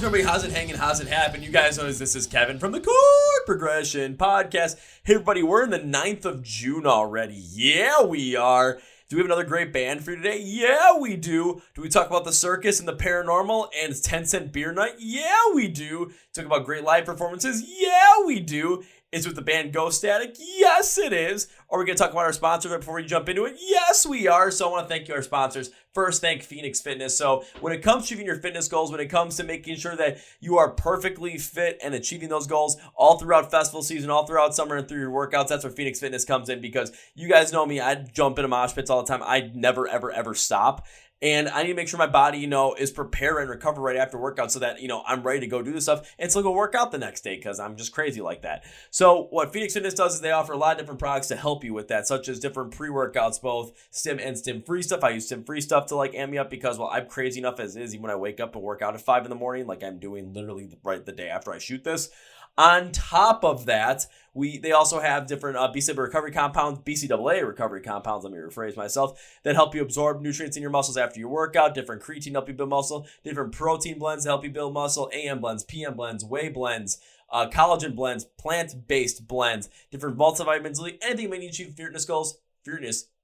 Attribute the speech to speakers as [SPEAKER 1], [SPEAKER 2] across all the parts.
[SPEAKER 1] everybody? How's it hanging? How's it happen? You guys know this is Kevin from the Chord Progression Podcast. Hey everybody, we're in the 9th of June already. Yeah, we are. Do we have another great band for you today? Yeah, we do. Do we talk about the circus and the paranormal and 10-cent beer night? Yeah, we do. Talk about great live performances? Yeah, we do. Is it with the band Ghostatic? Yes, it is. Are we going to talk about our sponsor before we jump into it? Yes, we are. So I want to thank you, our sponsors. First, thank Phoenix Fitness. So when it comes to achieving your fitness goals, when it comes to making sure that you are perfectly fit and achieving those goals all throughout festival season, all throughout summer and through your workouts, that's where Phoenix Fitness comes in, because you guys know me. I jump into mosh pits all the time. I never, ever, ever stop. And I need to make sure my body, is prepared and recover right after workout so that, I'm ready to go do this stuff and still go work out the next day, because I'm just crazy like that. So what Phoenix Fitness does is they offer a lot of different products to help you with that, such as different pre-workouts, both stim and stim-free stuff. I use stim-free stuff to amp me up because, I'm crazy enough as is, even when I wake up and work out at 5 in the morning, like I'm doing literally right the day after I shoot this. On top of that, they also have different BCAA recovery compounds, BCAA recovery compounds, let me rephrase myself, that help you absorb nutrients in your muscles after your workout, different creatine help you build muscle, different protein blends help you build muscle, AM blends, PM blends, whey blends, collagen blends, plant-based blends, different multivitamins, anything you may need to achieve fitness goals,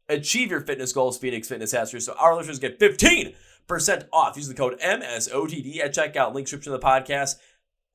[SPEAKER 1] achieve your fitness goals, Phoenix Fitness has for you. So our listeners get 15% off. Use the code MSOTD at checkout, link description of the podcast.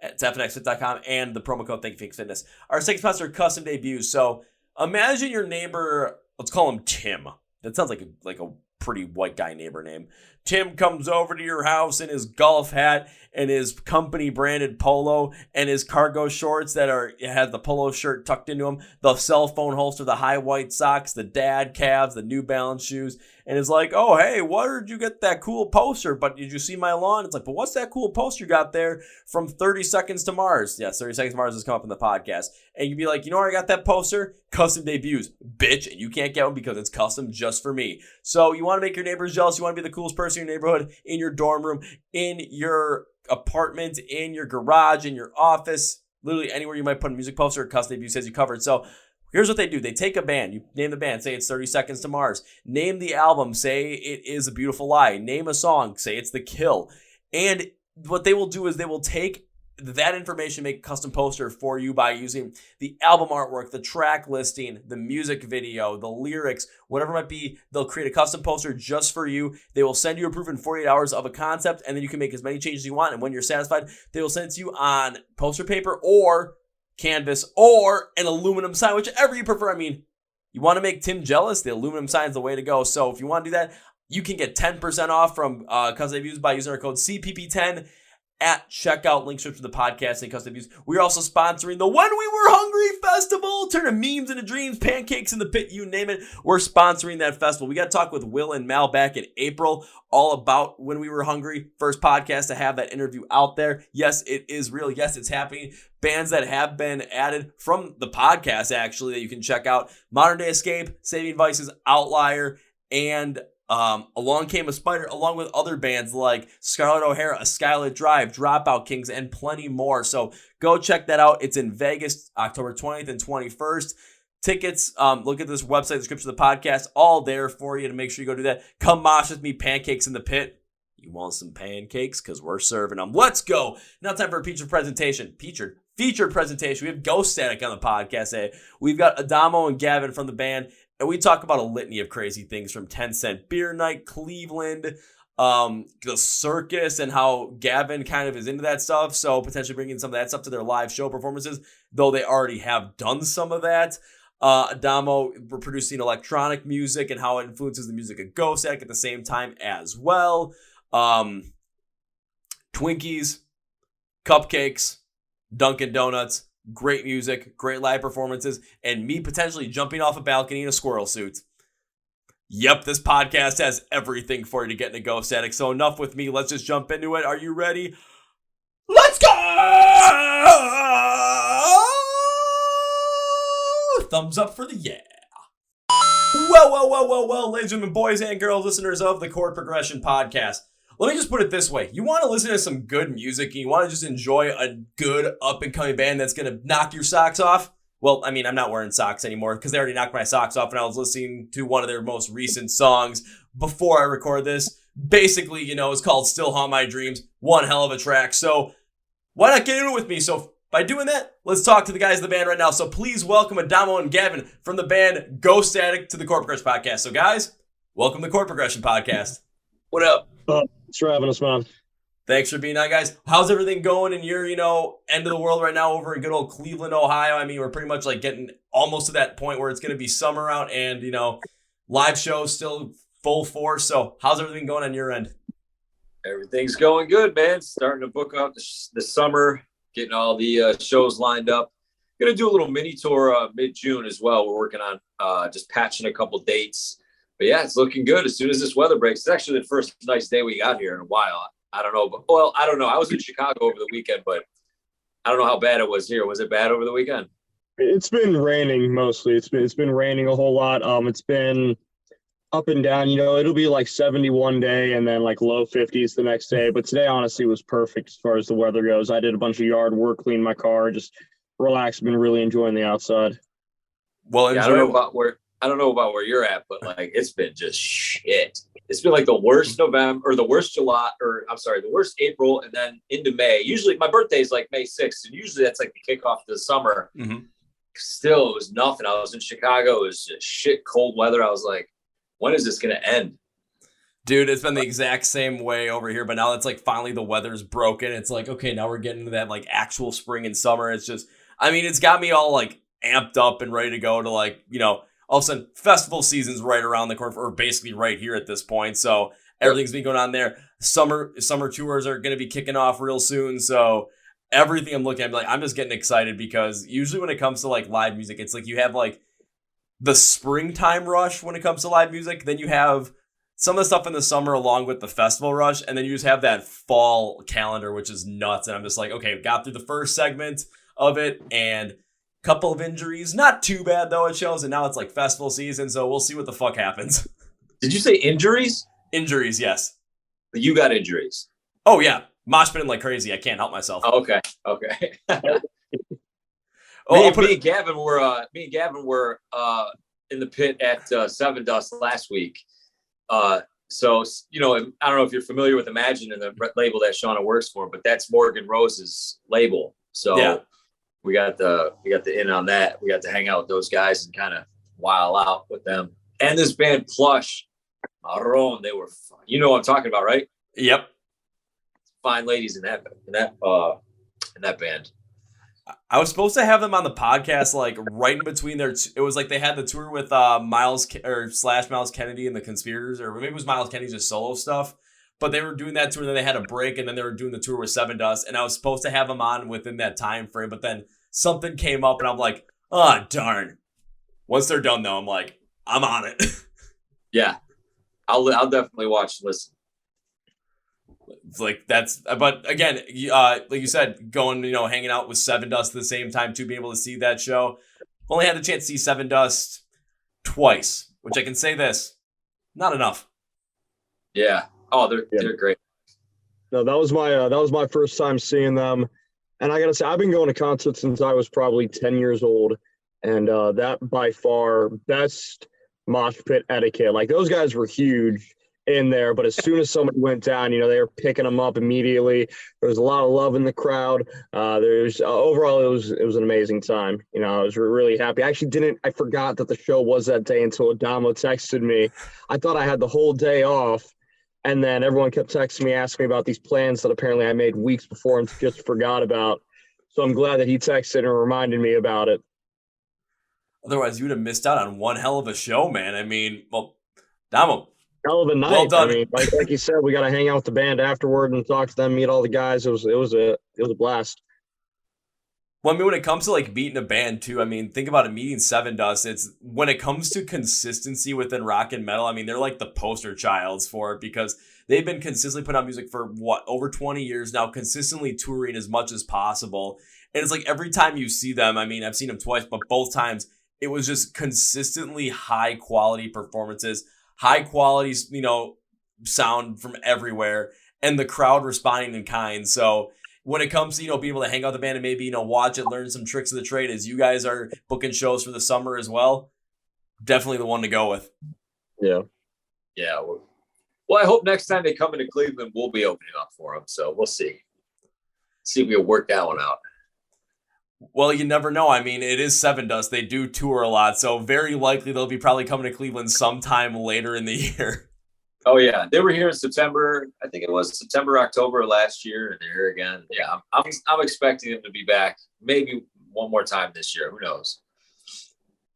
[SPEAKER 1] It's fnxfit.com and the promo code Thank You Phoenix Fitness. Our second sponsor, Custom Debuts. So imagine your neighbor, let's call him Tim. That sounds like a pretty white guy neighbor name. Tim comes over to your house in his golf hat and his company branded polo and his cargo shorts that has the polo shirt tucked into them, the cell phone holster, the high white socks, the dad calves, the New Balance shoes, and is like, oh, hey, where did you get that cool poster? But did you see my lawn? It's like, but what's that cool poster you got there from 30 Seconds to Mars? Yes, 30 Seconds to Mars has come up in the podcast. And you'd be like, you know where I got that poster? Custom Debuts, bitch. And you can't get one because it's custom just for me. So you want to make your neighbors jealous. You want to be the coolest person in your neighborhood, in your dorm room, in your apartment, in your garage, in your office, literally anywhere you might put a music poster. Custom Debuts says you covered. So here's what they do. They take a band. You name the band. Say it's 30 Seconds to Mars. Name the album. Say it is A Beautiful Lie. Name a song. Say it's The Kill. And what they will do is they will take that information, make a custom poster for you by using the album artwork, the track listing, the music video, the lyrics, whatever it might be. They'll create a custom poster just for you. They will send you a proof in 48 hours of a concept, and then you can make as many changes as you want. And when you're satisfied, they will send it to you on poster paper or canvas or an aluminum sign, whichever you prefer. I mean, you want to make Tim jealous? The aluminum sign is the way to go. So if you want to do that, you can get 10% off from Custom Debuts by using our code CPP10 at checkout. Links to the podcast and Custom Debuts. We're also sponsoring the When We Were Hungry Festival, turning memes into dreams, pancakes in the pit, you name it. We're sponsoring that festival. We got to talk with Will and Mal back in April all about When We Were Hungry. First podcast to have that interview out there. Yes, it is real. Yes, it's happening. Bands that have been added from the podcast, actually, that you can check out: Modern Day Escape, Saving Vices, Outlier, and Along Came a Spider, along with other bands like Scarlett O'Hara, A Skylit Drive, Dropout Kings, and plenty more. So go check that out. It's in Vegas, October 20th and 21st. Tickets, look at this website description of the podcast, all there for you to make sure you go do that. Come mosh with me, pancakes in the pit. You want some pancakes? Because we're serving them. Let's go. Now time for a featured presentation. Featured presentation. We have Ghostatic on the podcast today. We've got Adamo and Gavin from the band. And we talk about a litany of crazy things, from 10-cent beer night, Cleveland, the circus, and how Gavin kind of is into that stuff. So potentially bringing some of that stuff to their live show performances, though they already have done some of that. Adamo, we're producing electronic music and how it influences the music of Ghostatic at the same time as well. Twinkies, cupcakes, Dunkin' Donuts. Great music, great live performances, and me potentially jumping off a balcony in a squirrel suit. Yep, this podcast has everything for you to get into Ghostatic. So enough with me. Let's just jump into it. Are you ready? Let's go! Thumbs up for the yeah. Well, ladies and gentlemen, boys and girls, listeners of the Chord Progression Podcast. Let me just put it this way. You want to listen to some good music and you want to just enjoy a good up-and-coming band that's going to knock your socks off? Well, I mean, I'm not wearing socks anymore because they already knocked my socks off when I was listening to one of their most recent songs before I record this. Basically, it's called Still Haunt My Dreams. One hell of a track. So why not get into it with me? So by doing that, let's talk to the guys in the band right now. So please welcome Adamo and Gavin from the band Ghostatic to the Chord Progression Podcast. So guys, welcome to the Chord Progression Podcast. What up?
[SPEAKER 2] Thanks for having us, man.
[SPEAKER 1] Thanks for being on, guys. How's everything going in your, end of the world right now over in good old Cleveland, Ohio? I mean, we're pretty much like getting almost to that point where it's going to be summer out and, live shows still full force. So how's everything going on your end?
[SPEAKER 3] Everything's going good, man. Starting to book out the summer, getting all the shows lined up. Going to do a little mini tour mid-June as well. We're working on just patching a couple dates. But yeah, it's looking good. As soon as this weather breaks, it's actually the first nice day we got here in a while. I don't know. I don't know. I was in Chicago over the weekend, but I don't know how bad it was here. Was it bad over the weekend?
[SPEAKER 2] It's been raining mostly. It's been raining a whole lot. It's been up and down. It'll be like 70 one day and then like low 50s the next day. But today, honestly, was perfect as far as the weather goes. I did a bunch of yard work, cleaned my car, just relaxed. Been really enjoying the outside.
[SPEAKER 1] Well,
[SPEAKER 3] yeah, I don't know about where you're at, but like it's been just shit. It's been like the worst November or the worst July, or I'm sorry, the worst April and then into May. Usually my birthday is like May 6th, and usually that's like the kickoff to the summer.
[SPEAKER 1] Mm-hmm.
[SPEAKER 3] Still, it was nothing. I was in Chicago. It was just shit cold weather. I was like, when is this going to end?
[SPEAKER 1] Dude, it's been the exact same way over here, but now it's like finally the weather's broken. It's like, okay, now we're getting to that like actual spring and summer. It's just, I mean, it's got me all like amped up and ready to go to like, all of a sudden, festival season's right around the corner, or basically right here at this point. So everything's been going on there. Summer tours are going to be kicking off real soon. So everything I'm looking at, I'm just getting excited because usually when it comes to like live music, it's like you have like the springtime rush when it comes to live music. Then you have some of the stuff in the summer along with the festival rush. And then you just have that fall calendar, which is nuts. And I'm just like, okay, got through the first segment of it and couple of injuries, not too bad though, it shows, and now it's like festival season, so we'll see what the fuck happens.
[SPEAKER 3] Did you say injuries?
[SPEAKER 1] Injuries, yes.
[SPEAKER 3] You got injuries?
[SPEAKER 1] Oh yeah, mosh pitting like crazy. I can't help myself.
[SPEAKER 3] Oh, okay. Me and Gavin were in the pit at Sevendust last week. So I don't know if you're familiar with Imagen and the label that Shauna works for, but that's Morgan Rose's label. So yeah. We got the in on that. We got to hang out with those guys and kind of while out with them. And this band Plush, Marron, they were fun. You know what I'm talking about, right?
[SPEAKER 1] Yep.
[SPEAKER 3] Fine ladies in that band.
[SPEAKER 1] I was supposed to have them on the podcast like right in between their. It was like they had the tour with Miles Kennedy and the Conspirators, or maybe it was Miles Kennedy's just solo stuff. But they were doing that tour, and then they had a break, and then they were doing the tour with Sevendust, and I was supposed to have them on within that time frame, but then something came up, and I'm like, oh, darn. Once they're done, though, I'm like, I'm on it.
[SPEAKER 3] Yeah. I'll definitely watch and listen.
[SPEAKER 1] It's like, but again, like you said, going, hanging out with Sevendust at the same time, too, being able to see that show. Only had the chance to see Sevendust twice, which I can say this, not enough.
[SPEAKER 3] Yeah. Oh, they're great.
[SPEAKER 2] No, that was my first time seeing them, and I gotta say, I've been going to concerts since I was probably 10 years old, and that by far best mosh pit etiquette. Like those guys were huge in there, but as soon as somebody went down, they were picking them up immediately. There was a lot of love in the crowd. Overall, it was an amazing time. I was really happy. I forgot that the show was that day until Adamo texted me. I thought I had the whole day off. And then everyone kept texting me, asking me about these plans that apparently I made weeks before and just forgot about. So I'm glad that he texted and reminded me about it.
[SPEAKER 1] Otherwise, you would have missed out on one hell of a show, man. I mean, well, Damo.
[SPEAKER 2] Hell of a night.
[SPEAKER 1] Well done.
[SPEAKER 2] I mean, like you said, we got to hang out with the band afterward and talk to them, meet all the guys. It was a blast.
[SPEAKER 1] Well, I mean, when it comes to like meeting a band too, I mean, think about it, meeting Sevendust. It's when it comes to consistency within rock and metal, I mean, they're like the poster childs for it because they've been consistently putting out music for over 20 years now, consistently touring as much as possible. And it's like every time you see them, I mean, I've seen them twice, but both times it was just consistently high quality performances, high quality, sound from everywhere, and the crowd responding in kind. So when it comes to, being able to hang out with the band and maybe, watch it, learn some tricks of the trade as you guys are booking shows for the summer as well, definitely the one to go with.
[SPEAKER 2] Yeah.
[SPEAKER 3] Yeah. Well, I hope next time they come into Cleveland, we'll be opening up for them. So we'll see. see if we can work that one out.
[SPEAKER 1] Well, you never know. I mean, it is Sevendust. They do tour a lot, so very likely they'll be probably coming to Cleveland sometime later in the year.
[SPEAKER 3] Oh yeah, they were here in September. I think it was September, October last year, and they're here again. Yeah, I'm expecting them to be back maybe one more time this year. Who knows?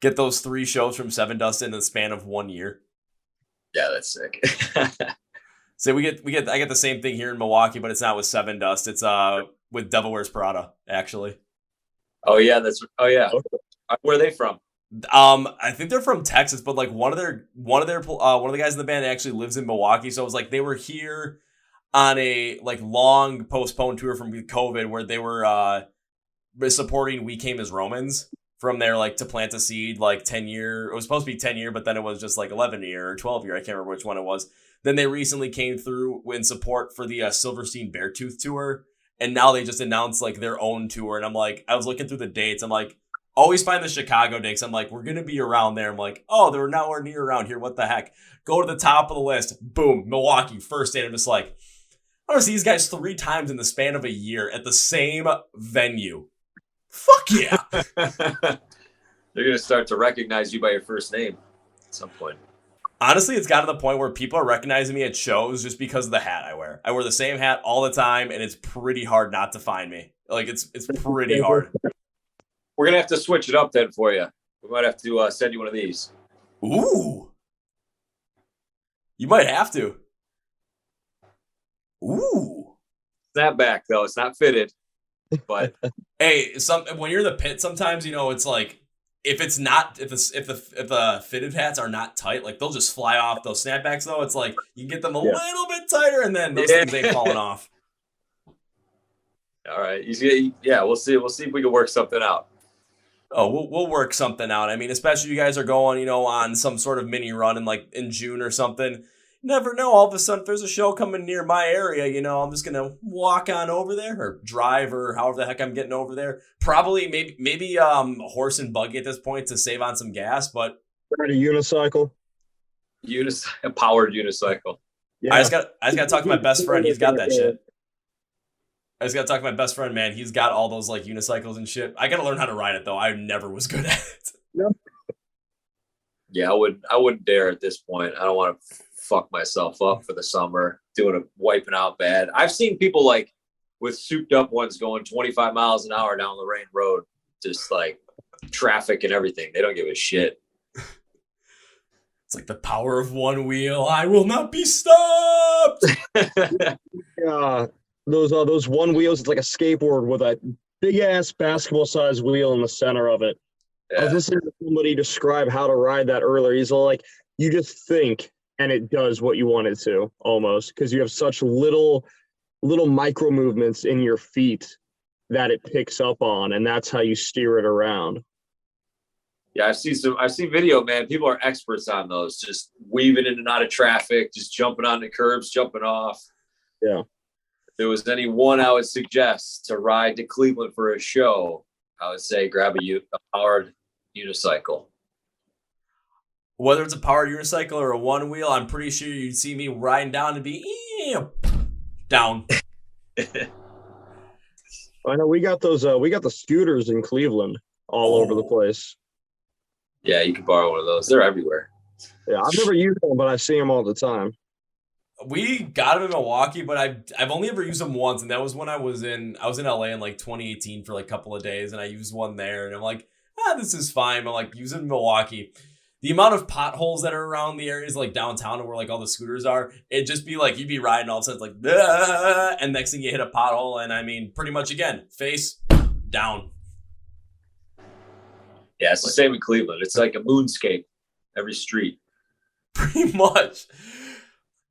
[SPEAKER 1] Get those 3 shows from Sevendust in the span of 1 year.
[SPEAKER 3] Yeah, that's sick.
[SPEAKER 1] So I get the same thing here in Milwaukee, but it's not with Sevendust. It's with Devil Wears Prada, actually.
[SPEAKER 3] Oh yeah. Where are they from?
[SPEAKER 1] I think they're from Texas, but like one of the guys in the band actually lives in Milwaukee. So it was like they were here on a like long postponed tour from COVID where they were supporting We Came as Romans from there, like to plant a seed, like 10-year. It was supposed to be 10-year, but then it was just like 11-year or 12-year. I can't remember which one it was. Then they recently came through in support for the Silverstein Beartooth tour. And now they just announced like their own tour. And I'm like, I was looking through the dates. I'm like, always find the Chicago dates. I'm like, we're going to be around there. I'm like, oh, they're nowhere near around here. What the heck? Go to the top of the list. Boom. Milwaukee. First day. I'm just like, I want to see these guys 3 times in the span of a year at the same venue. Fuck yeah.
[SPEAKER 3] They're going to start to recognize you by your first name at some point.
[SPEAKER 1] Honestly, it's gotten to the point where people are recognizing me at shows just because of the hat I wear. I wear the same hat all the time, and it's pretty hard not to find me. Like, it's pretty hard.
[SPEAKER 3] We're going to have to switch it up then for you. We might have to send you one of these.
[SPEAKER 1] Ooh. You might have to. Ooh.
[SPEAKER 3] Snapback, though. It's not fitted. But
[SPEAKER 1] hey, when you're in the pit, sometimes, you know, it's like, if the fitted hats are not tight, like they'll just fly off. Those snapbacks though, it's like you can get them a little bit tighter, and then those things ain't falling off.
[SPEAKER 3] All right, we'll see. We'll see if we can work something out.
[SPEAKER 1] Oh, we'll work something out. I mean, especially you guys are going, you know, on some sort of mini run in June or something. Never know. All of a sudden, if there's a show coming near my area, you know, I'm just gonna walk on over there or drive or however the heck I'm getting over there. Probably maybe a horse and buggy at this point to save on some gas, but
[SPEAKER 2] a unicycle.
[SPEAKER 3] A powered unicycle.
[SPEAKER 1] Yeah. I just got to talk to my best friend. He's got that shit. I just got to talk to my best friend, man. He's got all those like unicycles and shit. I got to learn how to ride it though. I never was good at it.
[SPEAKER 2] Yep.
[SPEAKER 3] Yeah, I wouldn't dare at this point. I don't want to fuck myself up for the summer wiping out bad. I've seen people like with souped up ones going 25 miles an hour down Lorraine Road, just like traffic and everything. They don't give a shit.
[SPEAKER 1] It's like the power of one wheel. I will not be stopped.
[SPEAKER 2] Those one wheels. It's like a skateboard with a big ass basketball sized wheel in the center of it. Yeah. I was listening to somebody describe how to ride that earlier. He's like, you just think and it does what you want it to, almost, because you have such little micro movements in your feet that it picks up on, and that's how you steer it around.
[SPEAKER 3] Yeah, I've seen video, man. People are experts on those, just weaving in and out of traffic, just jumping on the curbs, jumping off.
[SPEAKER 2] Yeah.
[SPEAKER 3] If there was any one I would suggest to ride to Cleveland for a show, I would say grab a powered unicycle.
[SPEAKER 1] Whether it's a powered unicycle or a one wheel, I'm pretty sure you'd see me riding down and be down.
[SPEAKER 2] I know we got those. We got the scooters in Cleveland all over the place.
[SPEAKER 3] Yeah, you can borrow one of those. They're everywhere.
[SPEAKER 2] Yeah, I've never used them, but I see them all the time.
[SPEAKER 1] We got them in Milwaukee, but I've only ever used them once, and that was when I was in LA in like 2018 for like a couple of days, and I used one there, and I'm like, this is fine. But like using Milwaukee. The amount of potholes that are around the areas like downtown and where like all the scooters are, it'd just be like you'd be riding all of a sudden it's like, and next thing you hit a pothole, and I mean pretty much again face down.
[SPEAKER 3] Yeah, it's the same in Cleveland. It's like a moonscape every street.
[SPEAKER 1] Pretty much.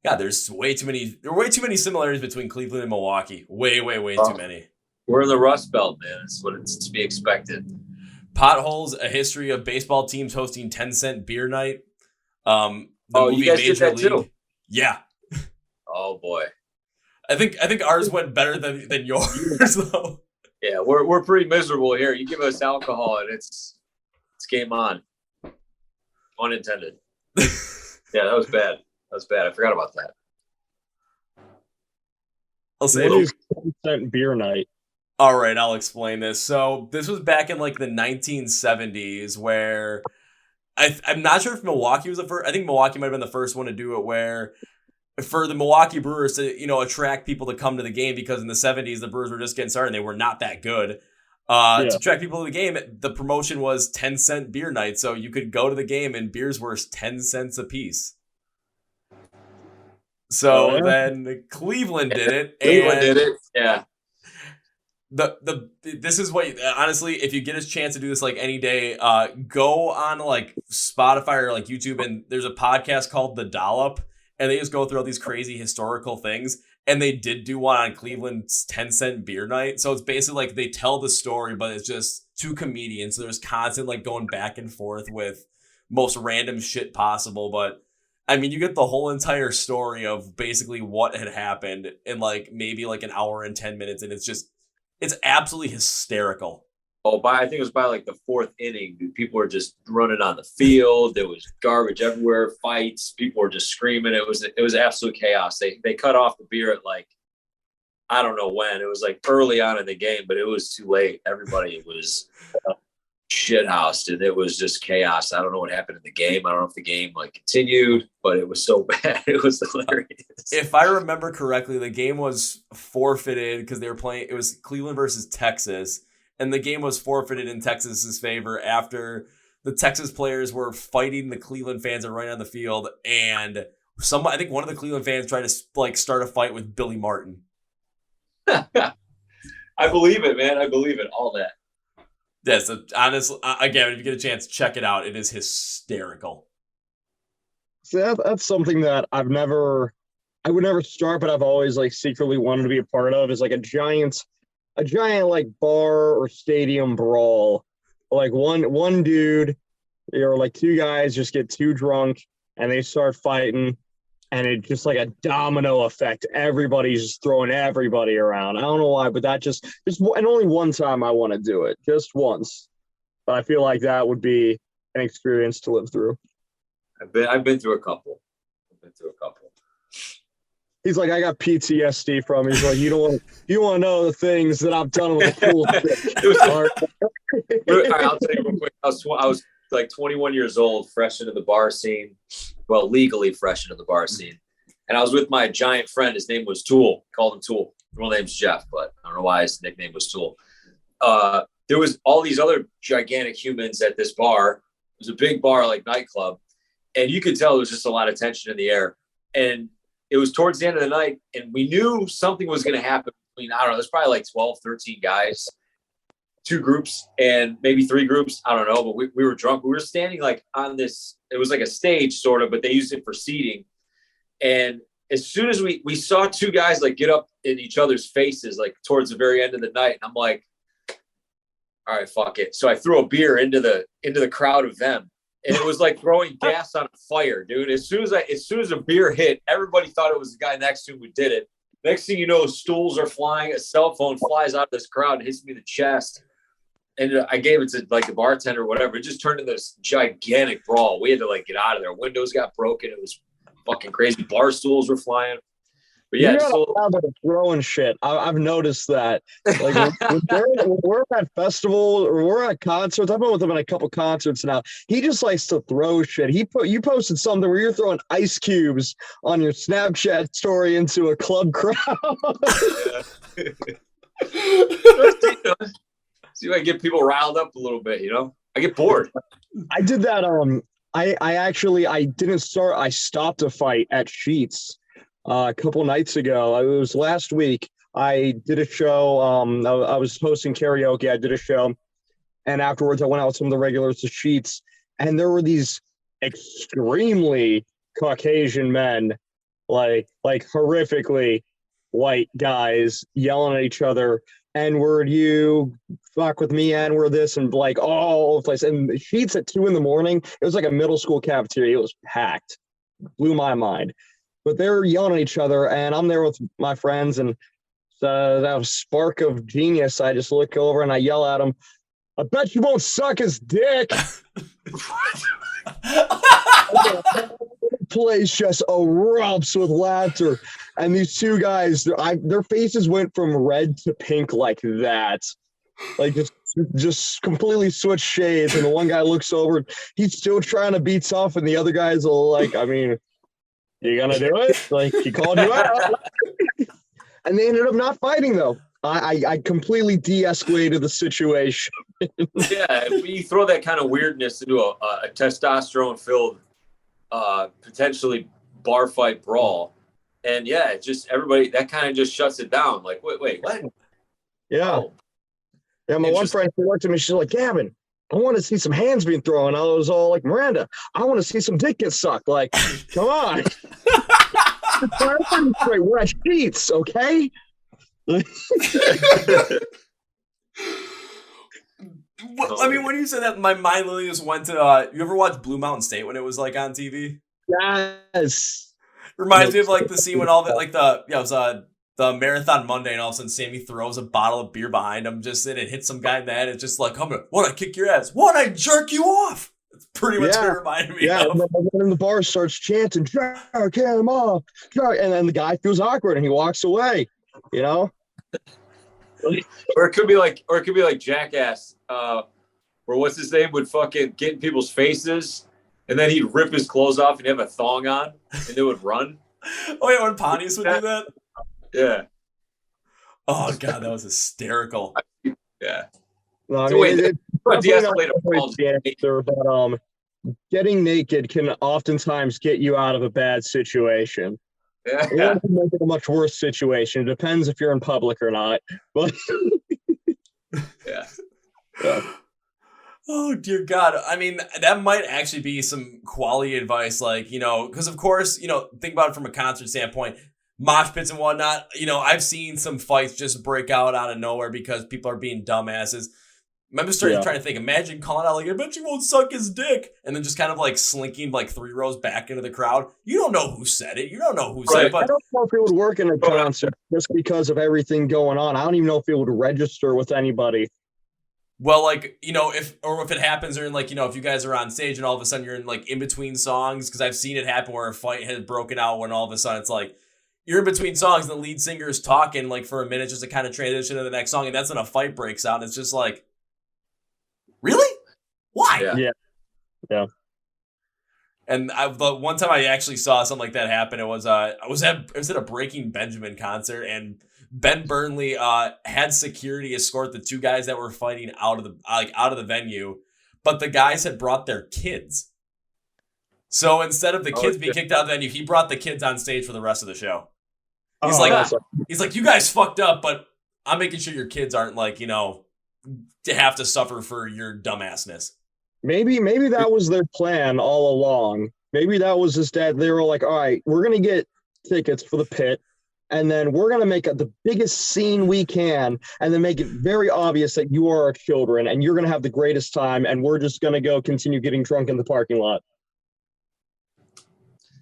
[SPEAKER 1] God, there's way too many similarities between Cleveland and Milwaukee. Way too many.
[SPEAKER 3] We're in the Rust Belt, man. It's what it's to be expected.
[SPEAKER 1] Potholes, a history of baseball teams hosting 10-cent beer night. The movie
[SPEAKER 3] you guys
[SPEAKER 1] Major
[SPEAKER 3] did that
[SPEAKER 1] League.
[SPEAKER 3] too?
[SPEAKER 1] Yeah.
[SPEAKER 3] Oh boy.
[SPEAKER 1] I think ours went better than yours though.
[SPEAKER 3] Yeah, we're pretty miserable here. You give us alcohol and it's game on. Unintended. Yeah, that was bad. I forgot about that.
[SPEAKER 1] I'll say
[SPEAKER 2] what is 10-cent beer night?
[SPEAKER 1] All right, I'll explain this. So this was back in like the 1970s where I'm not sure if Milwaukee was the first. I think Milwaukee might have been the first one to do it, where for the Milwaukee Brewers to, attract people to come to the game, because in the 70s, the Brewers were just getting started and they were not that good. To attract people to the game, the promotion was 10-cent beer night. So you could go to the game and beers were 10 cents a piece. So then Cleveland did it.
[SPEAKER 3] Yeah.
[SPEAKER 1] This is what, honestly, if you get a chance to do this like any day, go on like Spotify or like YouTube, and there's a podcast called The Dollop, and they just go through all these crazy historical things. And they did do one on Cleveland's 10-cent beer night. So it's basically like they tell the story, but it's just two comedians. So there's constant like going back and forth with most random shit possible. But I mean, you get the whole entire story of basically what had happened in like maybe like an hour and 10 minutes. And it's absolutely hysterical.
[SPEAKER 3] I think it was by like the fourth inning, people were just running on the field. There was garbage everywhere, fights. People were just screaming. It was absolute chaos. They cut off the beer at like, I don't know when. It was like early on in the game, but it was too late. Everybody was shithoused, and it was just chaos. I don't know what happened in the game. I don't know if the game like continued, but it was so bad. It was hilarious.
[SPEAKER 1] If I remember correctly, the game was forfeited because they were playing. It was Cleveland versus Texas. And the game was forfeited in Texas's favor after the Texas players were fighting the Cleveland fans that were right on the field. And I think one of the Cleveland fans tried to like start a fight with Billy Martin.
[SPEAKER 3] I believe it, man. I believe it. All that.
[SPEAKER 1] Yes, honestly, again, if you get a chance, check it out. It is hysterical.
[SPEAKER 2] So that's something that I would never start, but I've always like secretly wanted to be a part of, is like a giant like bar or stadium brawl. Like one dude or like two guys just get too drunk and they start fighting, and it just like a domino effect. Everybody's just throwing everybody around. I don't know why, but that just and only one time I want to do it, just once. But I feel like that would be an experience to live through.
[SPEAKER 3] I've been through a couple.
[SPEAKER 2] He's like, I got PTSD from. He's like, you want to know the things that I've done with the cool shit.
[SPEAKER 3] All right, I'll tell you real quick. I was like 21 years old, fresh into the bar scene. Well, legally fresh into the bar scene. And I was with my giant friend. His name was Tool. Called him Tool. His real name's Jeff, but I don't know why his nickname was Tool. There was all these other gigantic humans at this bar. It was a big bar, like nightclub. And you could tell there was just a lot of tension in the air. And it was towards the end of the night, and we knew something was going to happen between, I don't know, there's probably like 12, 13 guys, 2 groups and maybe 3 groups. I don't know, but we were drunk. We were standing like on this, it was like a stage sort of, but they used it for seating. And as soon as we saw 2 guys like get up in each other's faces, like towards the very end of the night, and I'm like, all right, fuck it. So I threw a beer into the crowd of them. And it was like throwing gas on a fire, dude. As soon as a beer hit, everybody thought it was the guy next to him who did it. Next thing you know, stools are flying. A cell phone flies out of this crowd and hits me in the chest. And I gave it to like the bartender or whatever. It just turned into this gigantic brawl. We had to like get out of there. Windows got broken. It was fucking crazy. Bar stools were flying. But yeah,
[SPEAKER 2] throwing shit. I've noticed that. Like when we're at festivals or we're at concerts. I've been with him at a couple concerts now. He just likes to throw shit. You posted something where you're throwing ice cubes on your Snapchat story into a club crowd.
[SPEAKER 3] See if I can get people riled up a little bit. I get bored.
[SPEAKER 2] I did that. I didn't start. I stopped a fight at Sheetz. A couple nights ago, it was last week, I did a show. I was hosting karaoke. I did a show, and afterwards I went out with some of the regulars to Sheetz, and there were these extremely Caucasian men, like horrifically white guys yelling at each other, N-word you, fuck with me, N-word this, and like all over the place. And Sheetz at 2 a.m, it was like a middle school cafeteria. It was packed. Blew my mind. But they're yelling at each other, and I'm there with my friends, and so that spark of genius, I just look over and I yell at him, I bet you won't suck his dick. place just erupts with laughter. And these two guys, their faces went from red to pink like that. Like just completely switched shades. And the one guy looks over, he's still trying to be tough, and the other guy's like, I mean, you gonna do it? Like, he called you out. And they ended up not fighting, though. I completely de-escalated the situation.
[SPEAKER 3] Yeah, when you throw that kind of weirdness into a testosterone-filled, potentially bar fight brawl, and yeah, it just everybody that kind of just shuts it down. Like, wait, what?
[SPEAKER 2] Yeah.
[SPEAKER 3] Oh.
[SPEAKER 2] Yeah, my one friend, she looked at me, she's like, Gavin, I want to see some hands being thrown. I was all like, Miranda, I want to see some dick get sucked. Like, come on. We're at sheets, okay?
[SPEAKER 1] I mean, when you said that, my mind literally just went to, you ever watch Blue Mountain State when it was like on TV?
[SPEAKER 2] Yes.
[SPEAKER 1] Reminds me of like the scene when all that, like it was the Marathon Monday, and all of a sudden Sammy throws a bottle of beer behind him, just and it hits some guy in the head. It's just like, I kick your ass? What, I jerk you off? It's pretty much what it reminded me of.
[SPEAKER 2] And then the bar starts chanting, jerk him off, jerk, and then the guy feels awkward and he walks away, you know?
[SPEAKER 3] Or it could be like Jackass, where what's his name would fucking get in people's faces, and then he'd rip his clothes off and have a thong on, and they would run.
[SPEAKER 1] Oh yeah, when Pontius would do that?
[SPEAKER 3] Yeah.
[SPEAKER 1] Oh god, that was hysterical.
[SPEAKER 3] Yeah.
[SPEAKER 2] No, I
[SPEAKER 3] So
[SPEAKER 2] mean,
[SPEAKER 3] wait,
[SPEAKER 2] but getting naked can oftentimes get you out of a bad situation.
[SPEAKER 3] Yeah.
[SPEAKER 2] It can make it a much worse situation. It depends if you're in public or not. But
[SPEAKER 3] Yeah.
[SPEAKER 1] Oh dear God. I mean, that might actually be some quality advice, like, you know, because of course, you know, think about it from a concert standpoint, mosh pits and whatnot. You know, I've seen some fights just break out of nowhere because people are being dumbasses. I'm just trying to think. Imagine calling out like, I bet you won't suck his dick, and then just kind of like slinking like 3 rows back into the crowd. You don't know who said it. You don't know who said it. But
[SPEAKER 2] I don't know if it would work in a concert just because of everything going on. I don't even know if it would register with anybody.
[SPEAKER 1] Well, like, you know, if it happens during, like, you know, if you guys are on stage and all of a sudden you're in like in between songs, because I've seen it happen where a fight has broken out when all of a sudden it's like you're in between songs and the lead singer is talking like for a minute just to kind of transition to the next song, and that's when a fight breaks out, and it's just like, really? Why?
[SPEAKER 2] Yeah.
[SPEAKER 1] And the one time I actually saw something like that happen, it was I was at a Breaking Benjamin concert, and Ben Burnley had security escort the 2 guys that were fighting out of the venue, but the guys had brought their kids. So instead of the kids being kicked out of the venue, he brought the kids on stage for the rest of the show. He's like, you guys fucked up, but I'm making sure your kids aren't like, you know, to have to suffer for your dumbassness.
[SPEAKER 2] Maybe that was their plan all along. Maybe that was just that they were like, all right, we're going to get tickets for the pit, and then we're going to make the biggest scene we can, and then make it very obvious that you are our children, and you're going to have the greatest time, and we're just going to go continue getting drunk in the parking lot.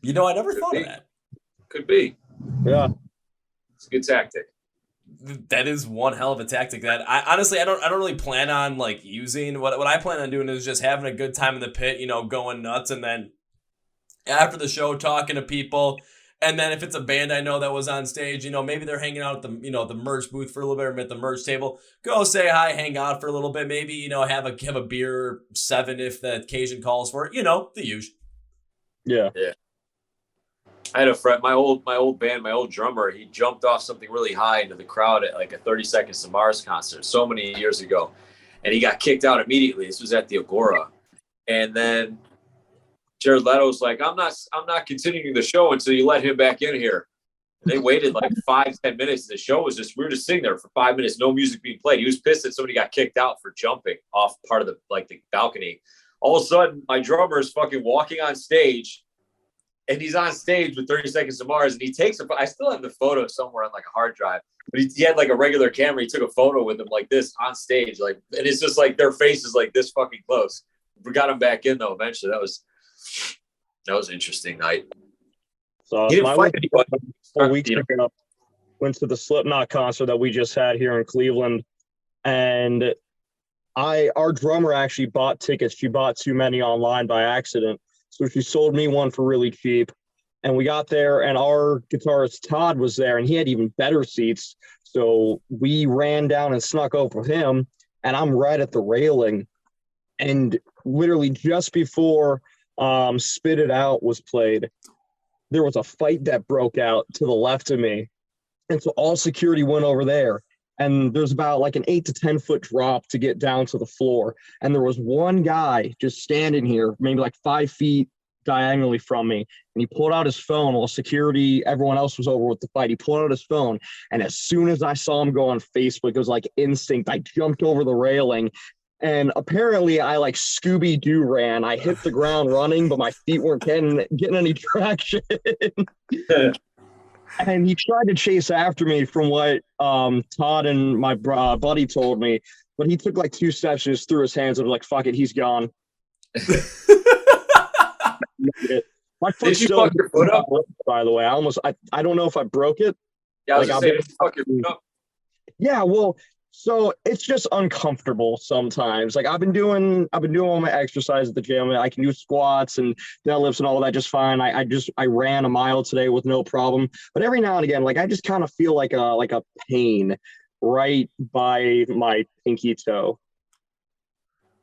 [SPEAKER 1] You know, I never thought of that.
[SPEAKER 3] Could be.
[SPEAKER 2] Yeah.
[SPEAKER 3] It's a good tactic.
[SPEAKER 1] That is one hell of a tactic that I honestly, I don't really plan on like using. What I plan on doing is just having a good time in the pit, you know, going nuts, and then after the show talking to people. And then if it's a band I know that was on stage, you know, maybe they're hanging out at the, you know, the merch booth for a little bit, or at the merch table, go say hi, hang out for a little bit, maybe, you know, have a beer, 7 if the occasion calls for it, you know, the usual.
[SPEAKER 2] Yeah.
[SPEAKER 3] I had a friend, my old band, my old drummer, he jumped off something really high into the crowd at like a 30 Seconds to Mars concert so many years ago, and he got kicked out immediately. This was at the Agora. And then Jared Leto's like, I'm not continuing the show until you let him back in here. They waited like 5-10 minutes. The show was we were just sitting there for 5 minutes, no music being played. He was pissed that somebody got kicked out for jumping off part of the balcony. All of a sudden, my drummer is fucking walking on stage, and he's on stage with 30 Seconds to Mars, and he takes I still have the photo somewhere on like a hard drive, but he had like a regular camera. He took a photo with them like this on stage, like, and it's just like their faces like this fucking close. We got him back in though eventually. That was an interesting night.
[SPEAKER 2] So
[SPEAKER 3] he didn't fight anybody.
[SPEAKER 2] 4 weeks ago, went to the Slipknot concert that we just had here in Cleveland, and our drummer actually bought tickets. She bought too many online by accident. So she sold me one for really cheap. And we got there, and our guitarist Todd was there, and he had even better seats. So we ran down and snuck over him, and I'm right at the railing. And literally just before Spit It Out was played, there was a fight that broke out to the left of me. And so all security went over there. And there's about like an 8 to 10 foot drop to get down to the floor. And there was one guy just standing here, maybe like 5 feet diagonally from me. And he pulled out his phone while security, everyone else was over with the fight. He pulled out his phone. And as soon as I saw him go on Facebook, it was like instinct. I jumped over the railing. And apparently I like Scooby-Doo ran. I hit the ground running, but my feet weren't getting any traction. And he tried to chase after me from what Todd and my buddy told me. But he took like 2 steps and just threw his hands and was like, fuck it, he's gone. My foot
[SPEAKER 3] Did you fuck your foot up?
[SPEAKER 2] By the way, I don't know if I broke it.
[SPEAKER 3] Yeah, I was like, did you fuck your foot up?
[SPEAKER 2] Yeah, well, so it's just uncomfortable sometimes. Like I've been doing all my exercise at the gym. I can do squats and deadlifts and all that just fine. I ran a mile today with no problem. But every now and again, like I just kind of feel like a pain right by my pinky toe.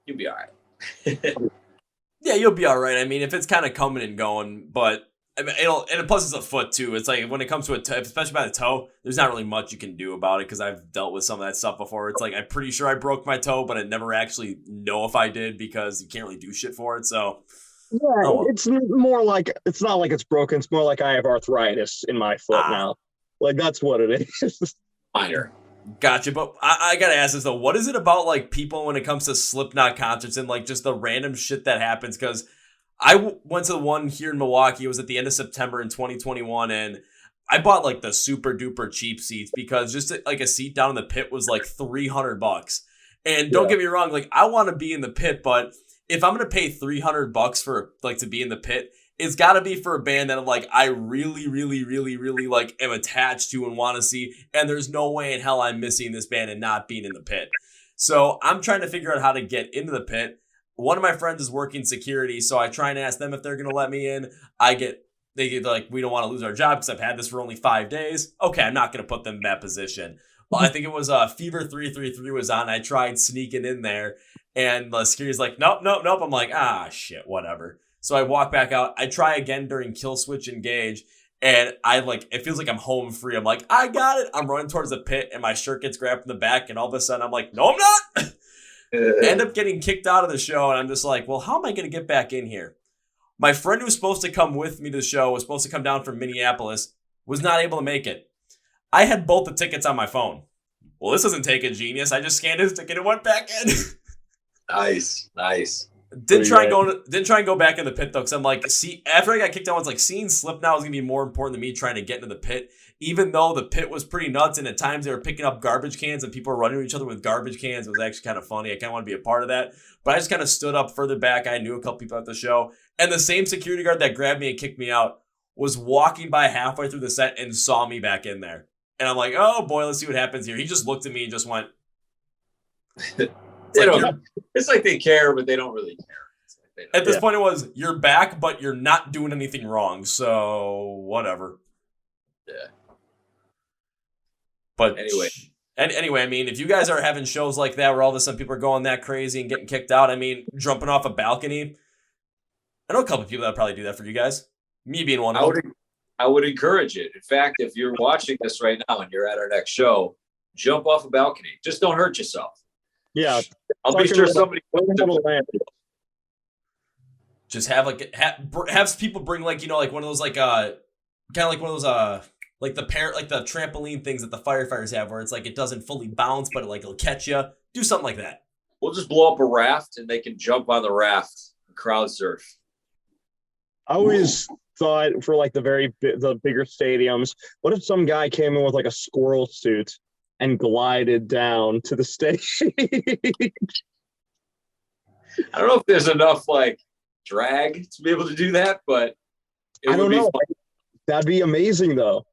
[SPEAKER 3] You'll be all right.
[SPEAKER 1] Yeah, you'll be all right. I mean, if it's kind of coming and going, but I mean, and plus it's a foot too. It's like when it comes to a toe, especially by the toe, there's not really much you can do about it because I've dealt with some of that stuff before. It's like I'm pretty sure I broke my toe, but I never actually know if I did because you can't really do shit for it. So
[SPEAKER 2] yeah, It's more like it's not like it's broken. It's more like I have arthritis in my foot now. Like that's what it is.
[SPEAKER 3] Minor.
[SPEAKER 1] Gotcha, but I gotta ask this though. What is it about like people when it comes to Slipknot concerts and like just the random shit that happens? Because I went to the one here in Milwaukee. It was at the end of September in 2021, and I bought like the super duper cheap seats because just like a seat down in the pit was like $300. And don't get me wrong, like I want to be in the pit, but if I'm gonna pay $300 for like to be in the pit, it's got to be for a band that like I really, really, really, really like am attached to and want to see. And there's no way in hell I'm missing this band and not being in the pit. So I'm trying to figure out how to get into the pit. One of my friends is working security, so I try and ask them if they're going to let me in. They get like, we don't want to lose our job because I've had this for only 5 days. Okay, I'm not going to put them in that position. Well, I think it was Fever 333 was on. I tried sneaking in there, and the security's like, nope. I'm like, shit, whatever. So I walk back out. I try again during Kill Switch Engage, and it feels like I'm home free. I'm like, I got it. I'm running towards the pit, and my shirt gets grabbed from the back, and all of a sudden I'm like, no, I'm not. End up getting kicked out of the show, and I'm just like, well, how am I going to get back in here? My friend who was supposed to come with me to the show, was supposed to come down from Minneapolis, was not able to make it. I had both the tickets on my phone. Well, this isn't taking genius. I just scanned his ticket and went back in.
[SPEAKER 3] Nice.
[SPEAKER 1] Didn't try and go back in the pit though, because I'm like, after I got kicked out, I was like, seeing Slipknot was gonna be more important than me trying to get into the pit. Even though the pit was pretty nuts, and at times they were picking up garbage cans and people were running to each other with garbage cans. It was actually kind of funny. I kind of want to be a part of that, but I just kind of stood up further back. I knew a couple people at the show, and the same security guard that grabbed me and kicked me out was walking by halfway through the set and saw me back in there. And I'm like, oh boy, let's see what happens here. He just looked at me and just went.
[SPEAKER 3] It's like they care, but they don't really care.
[SPEAKER 1] At this point, it was, you're back, but you're not doing anything wrong. So, whatever.
[SPEAKER 3] Yeah.
[SPEAKER 1] But
[SPEAKER 3] anyway,
[SPEAKER 1] I mean, if you guys are having shows like that where all of a sudden people are going that crazy and getting kicked out, I mean, jumping off a balcony. I know a couple of people that would probably do that for you guys. Me being one of them.
[SPEAKER 3] I would encourage it. In fact, if you're watching this right now and you're at our next show, jump off a balcony. Just don't hurt yourself.
[SPEAKER 2] Yeah.
[SPEAKER 3] I'll be sure somebody
[SPEAKER 1] just have people bring like, you know, like one of those like kind of like one of those like the trampoline things that the firefighters have where it's like it doesn't fully bounce but it'll catch you. Do something like that.
[SPEAKER 3] We'll just blow up a raft and they can jump on the raft and crowd surf.
[SPEAKER 2] I always thought for like the bigger stadiums, what if some guy came in with like a squirrel suit and glided down to the stage?
[SPEAKER 3] I don't know if there's enough like drag to be able to do that, but
[SPEAKER 2] I don't know. That'd be amazing though.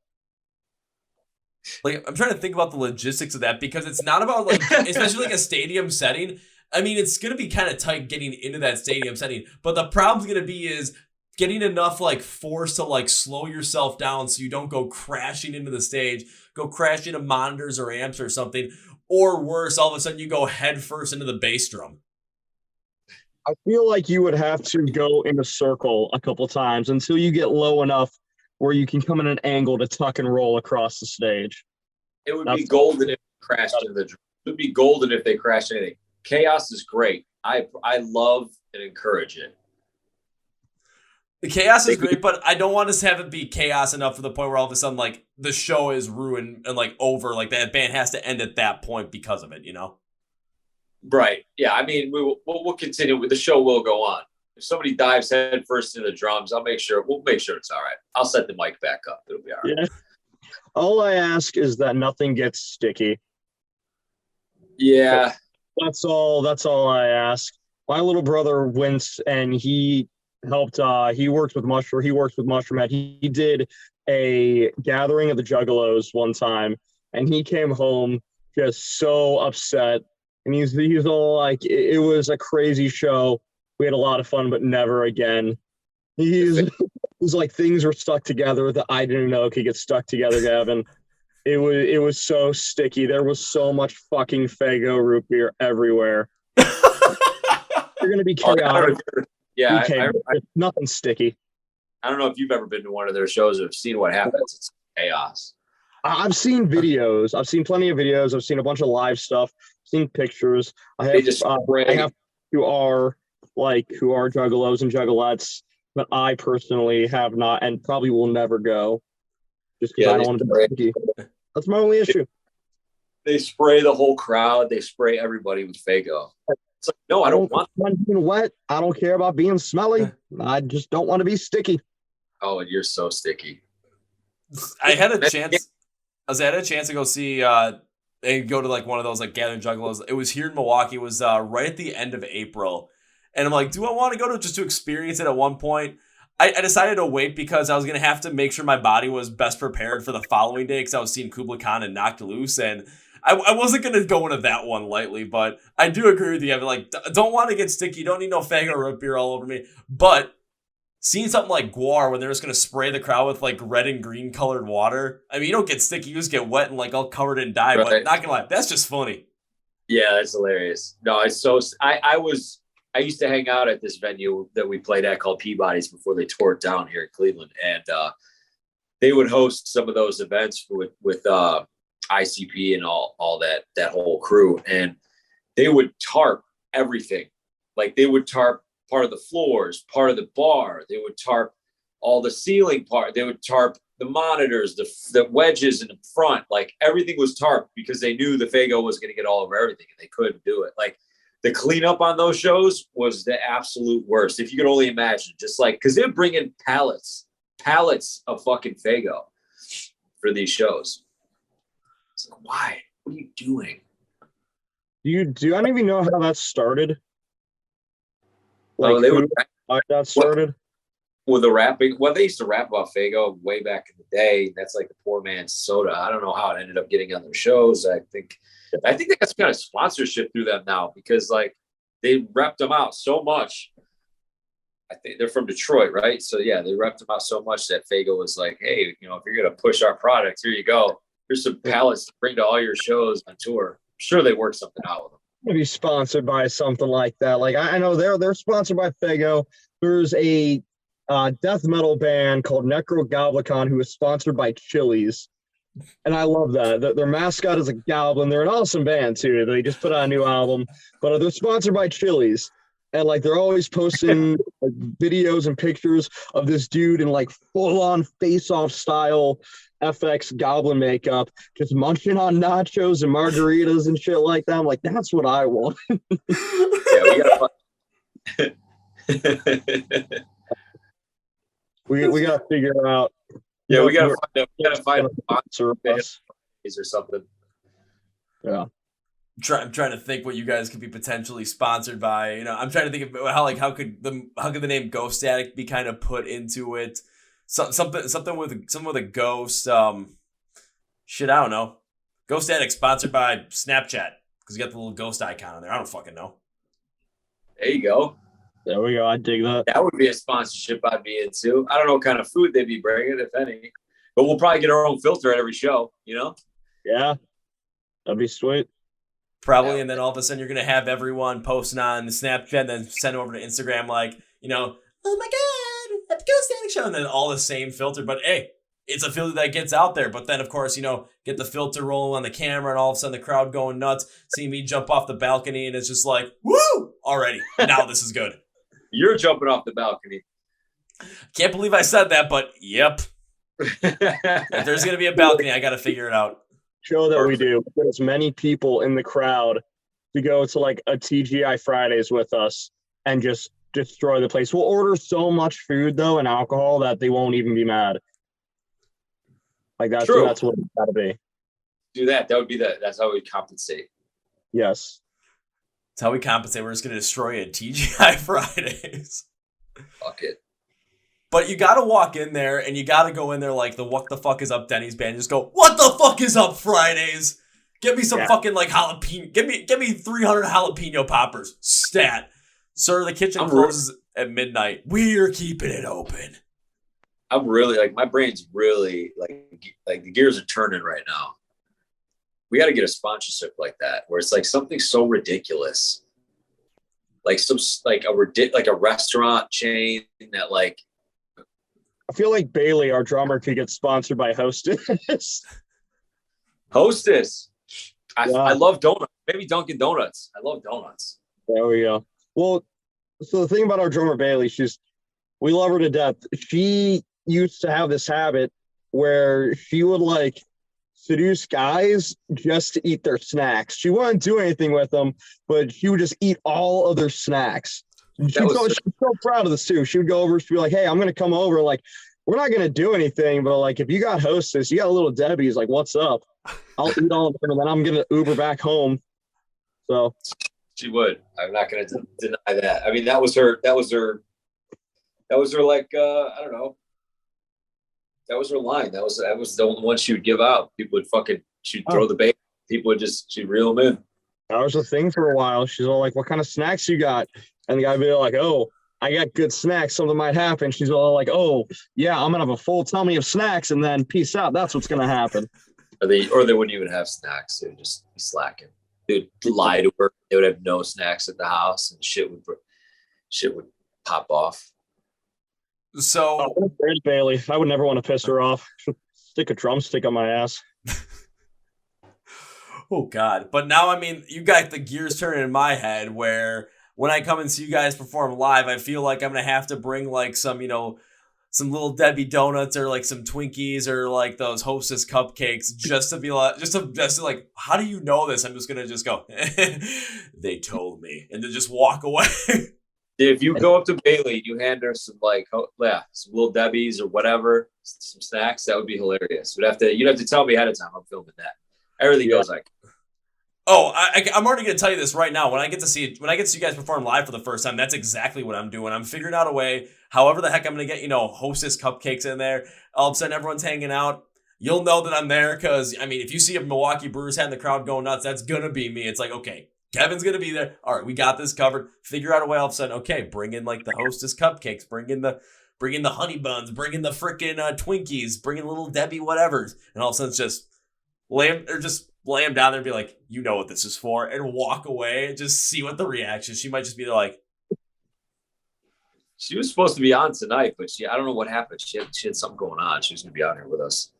[SPEAKER 1] Like, I'm trying to think about the logistics of that because it's not about like, especially like a stadium setting. I mean, it's going to be kind of tight getting into that stadium setting, but the problem's going to be is getting enough like force to like slow yourself down so you don't go crashing into the stage, go crash into monitors or amps or something, or worse, all of a sudden you go head first into the bass drum.
[SPEAKER 2] I feel like you would have to go in a circle a couple times until you get low enough where you can come in an angle to tuck and roll across the stage.
[SPEAKER 3] It would be golden if they crashed into the drum. It would be golden if they crashed anything. Chaos is great. I love and encourage it.
[SPEAKER 1] The chaos is great, but I don't want us to have it be chaos enough for the point where all of a sudden, like, the show is ruined and, like, over. Like, that band has to end at that point because of it, you know?
[SPEAKER 3] Right. Yeah. I mean, we'll continue with the show. Will go on. If somebody dives head first into the drums, we'll make sure it's all right. I'll set the mic back up. It'll be all right.
[SPEAKER 2] Yeah. All I ask is that nothing gets sticky.
[SPEAKER 3] Yeah.
[SPEAKER 2] That's all I ask. My little brother went and he helped. He works with Mushroom Head. He did a gathering of the Juggalos one time, and he came home just so upset. And he's all like, it was a crazy show. We had a lot of fun, but never again. He's like, things were stuck together that I didn't know could get stuck together, Gavin. It was so sticky. There was so much fucking Faygo root beer everywhere. You're gonna be chaotic.
[SPEAKER 3] Yeah,
[SPEAKER 2] nothing sticky.
[SPEAKER 3] I don't know if you've ever been to one of their shows or seen what happens. It's chaos.
[SPEAKER 2] I've seen videos. I've seen plenty of videos. I've seen a bunch of live stuff. I've seen pictures. I have who are juggalos and juggalettes, but I personally have not and probably will never go. Just because I don't want to be sticky. That's my only issue.
[SPEAKER 3] They spray the whole crowd. They spray everybody with Faygo. It's like, no, I don't want
[SPEAKER 2] being wet. I don't care about being smelly. I just don't want to be sticky.
[SPEAKER 3] Oh, and you're so sticky.
[SPEAKER 1] I had a chance to go see and go to like one of those like gathering juggalos. It was here in Milwaukee. It was right at the end of April. And I'm like, do I want to go to just to experience it at one point? I decided to wait because I was going to have to make sure my body was best prepared for the following day because I was seeing Kubla Khan and Knocked Loose, and I wasn't going to go into that one lightly, but I do agree with you. I'm like, don't want to get sticky. Don't need no Faygo root beer all over me. But seeing something like Gwar when they're just going to spray the crowd with like red and green colored water, I mean, you don't get sticky. You just get wet and like all covered in dye, right. But not going to lie, that's just funny.
[SPEAKER 3] Yeah, that's hilarious. No, it's so I used to hang out at this venue that we played at called Peabody's before they tore it down here in Cleveland. And they would host some of those events with ICP and all that whole crew. And they would tarp everything. Like they would tarp part of the floors, part of the bar. They would tarp all the ceiling part. They would tarp the monitors, the wedges in the front. Like everything was tarped because they knew the Faygo was going to get all over everything and they couldn't do it. Like, the cleanup on those shows was the absolute worst. If you could only imagine, just like, because they'd bring in pallets of fucking Faygo for these shows. It's like, why? What are you doing?
[SPEAKER 2] Do any of you know how that started?
[SPEAKER 3] Like, they would.
[SPEAKER 2] How that started?
[SPEAKER 3] With the rapping. Well, they used to rap about Faygo way back in the day. That's like the poor man's soda. I don't know how it ended up getting on their shows. I think they got some kind of sponsorship through them now because like they repped them out so much. I think they're from Detroit, right? So yeah, they repped them out so much that Faygo was like, hey, you know, if you're going to push our product, here you go. Here's some pallets to bring to all your shows on tour. I'm sure they worked something out with them.
[SPEAKER 2] Maybe sponsored by something like that. Like I know they're sponsored by Faygo. There's a death metal band called Necrogoblicon who is sponsored by Chili's. And I love that. Their mascot is a goblin. They're an awesome band, too. They just put out a new album. But they're sponsored by Chili's. And, like, they're always posting like, videos and pictures of this dude in, like, full-on face-off style FX goblin makeup, just munching on nachos and margaritas and shit like that. I'm like, that's what I want.
[SPEAKER 3] Yeah,
[SPEAKER 2] we got to figure out.
[SPEAKER 3] Yeah, we gotta find a sponsor or something.
[SPEAKER 2] Yeah.
[SPEAKER 1] I'm trying to think what you guys could be potentially sponsored by. You know, I'm trying to think of how could the name Ghostatic be kind of put into it. Something with a ghost. Shit, I don't know. Ghostatic sponsored by Snapchat because you got the little ghost icon on there. I don't fucking know.
[SPEAKER 3] There you go.
[SPEAKER 2] There we go. I dig that.
[SPEAKER 3] That would be a sponsorship I'd be into. I don't know what kind of food they'd be bringing, if any. But we'll probably get our own filter at every show, you know?
[SPEAKER 2] Yeah. That'd be sweet.
[SPEAKER 1] Probably, and then all of a sudden you're going to have everyone posting on Snapchat and then send over to Instagram like, oh my God, at the Ghostatic show. And then all the same filter. But hey, it's a filter that gets out there. But then, of course, get the filter rolling on the camera and all of a sudden the crowd going nuts. See me jump off the balcony and it's just like, woo, already. Now this is good.
[SPEAKER 3] You're jumping off the balcony.
[SPEAKER 1] Can't believe I said that, but yep. If there's going to be a balcony, I got to figure it out.
[SPEAKER 2] Show that we do. Get as many people in the crowd to go to like a TGI Fridays with us and just destroy the place. We'll order so much food though and alcohol that they won't even be mad. Like that's what it's got to be.
[SPEAKER 3] Do that. That's how we compensate.
[SPEAKER 2] Yes.
[SPEAKER 1] That's how we compensate. We're just going to destroy it. TGI Fridays.
[SPEAKER 3] Fuck it.
[SPEAKER 1] But you got to walk in there and you got to go in there like the what the fuck is up Denny's band. Just go, what the fuck is up Fridays? Give me some fucking like jalapeno. Give me 300 jalapeno poppers. Stat. Sir, the kitchen closes at midnight. We're keeping it open.
[SPEAKER 3] I'm really like, my brain's really like the gears are turning right now. We got to get a sponsorship like that where it's like something so ridiculous. Like a restaurant chain that like,
[SPEAKER 2] I feel like Bailee, our drummer, could get sponsored by Hostess.
[SPEAKER 3] Hostess. I love donuts. Maybe Dunkin' Donuts. I love donuts.
[SPEAKER 2] There we go. Well, so the thing about our drummer Bailee, we love her to death. She used to have this habit where she would like seduce guys just to eat their snacks. She wouldn't do anything with them, but she would just eat all of their snacks. She's so proud of this too. She would go over, she'd be like, hey, I'm going to come over. Like, we're not going to do anything, but like, if you got Hostess, you got a little Debbie's, like, what's up? I'll eat all of them and then I'm going to Uber back home. So
[SPEAKER 3] she would. I'm not going to deny that. I mean, that was her like, I don't know. That was her line. That was the only one she would give out. People would she'd throw the bait. People would she'd reel them in.
[SPEAKER 2] That was the thing for a while. She's all like, what kind of snacks you got? And the guy would be like, oh, I got good snacks. Something might happen. She's all like, oh, yeah, I'm going to have a full tummy of snacks and then peace out. That's what's going to happen.
[SPEAKER 3] Or they wouldn't even have snacks. They would just be slacking. They would lie to her. They would have no snacks at the house and shit would pop off.
[SPEAKER 1] So
[SPEAKER 2] there's Bailee. I would never want to piss her off. Stick a drumstick on my ass.
[SPEAKER 1] Oh, God. But now, I mean, you got the gears turning in my head where when I come and see you guys perform live, I feel like I'm going to have to bring like some little Debbie donuts or like some Twinkies or like those Hostess cupcakes just to be like, just to like, how do you know this? I'm just going to just go, they told me, and then just walk away.
[SPEAKER 3] If you go up to Bailee, you hand her some some little Debbie's or whatever, some snacks, that would be hilarious. You'd have to tell me ahead of time. I'm filming that. Everything goes like.
[SPEAKER 1] Oh, I'm already going to tell you this right now. When I get to see you guys perform live for the first time, that's exactly what I'm doing. I'm figuring out a way, however the heck I'm going to get, Hostess cupcakes in there. All of a sudden, everyone's hanging out. You'll know that I'm there because, I mean, if you see a Milwaukee Brewers hat in the crowd going nuts, that's going to be me. It's like, okay, Kevin's going to be there. All right, we got this covered. Figure out a way all of a sudden, okay, bring in like the Hostess cupcakes, bring in the honey buns, bring in the freaking Twinkies, bring in little Debbie whatevers. And all of a sudden it's just lay him down there and be like, you know what this is for, and walk away and just see what the reaction. She might just be like,
[SPEAKER 3] she was supposed to be on tonight, but I don't know what happened. She had something going on. She was going to be on here with us.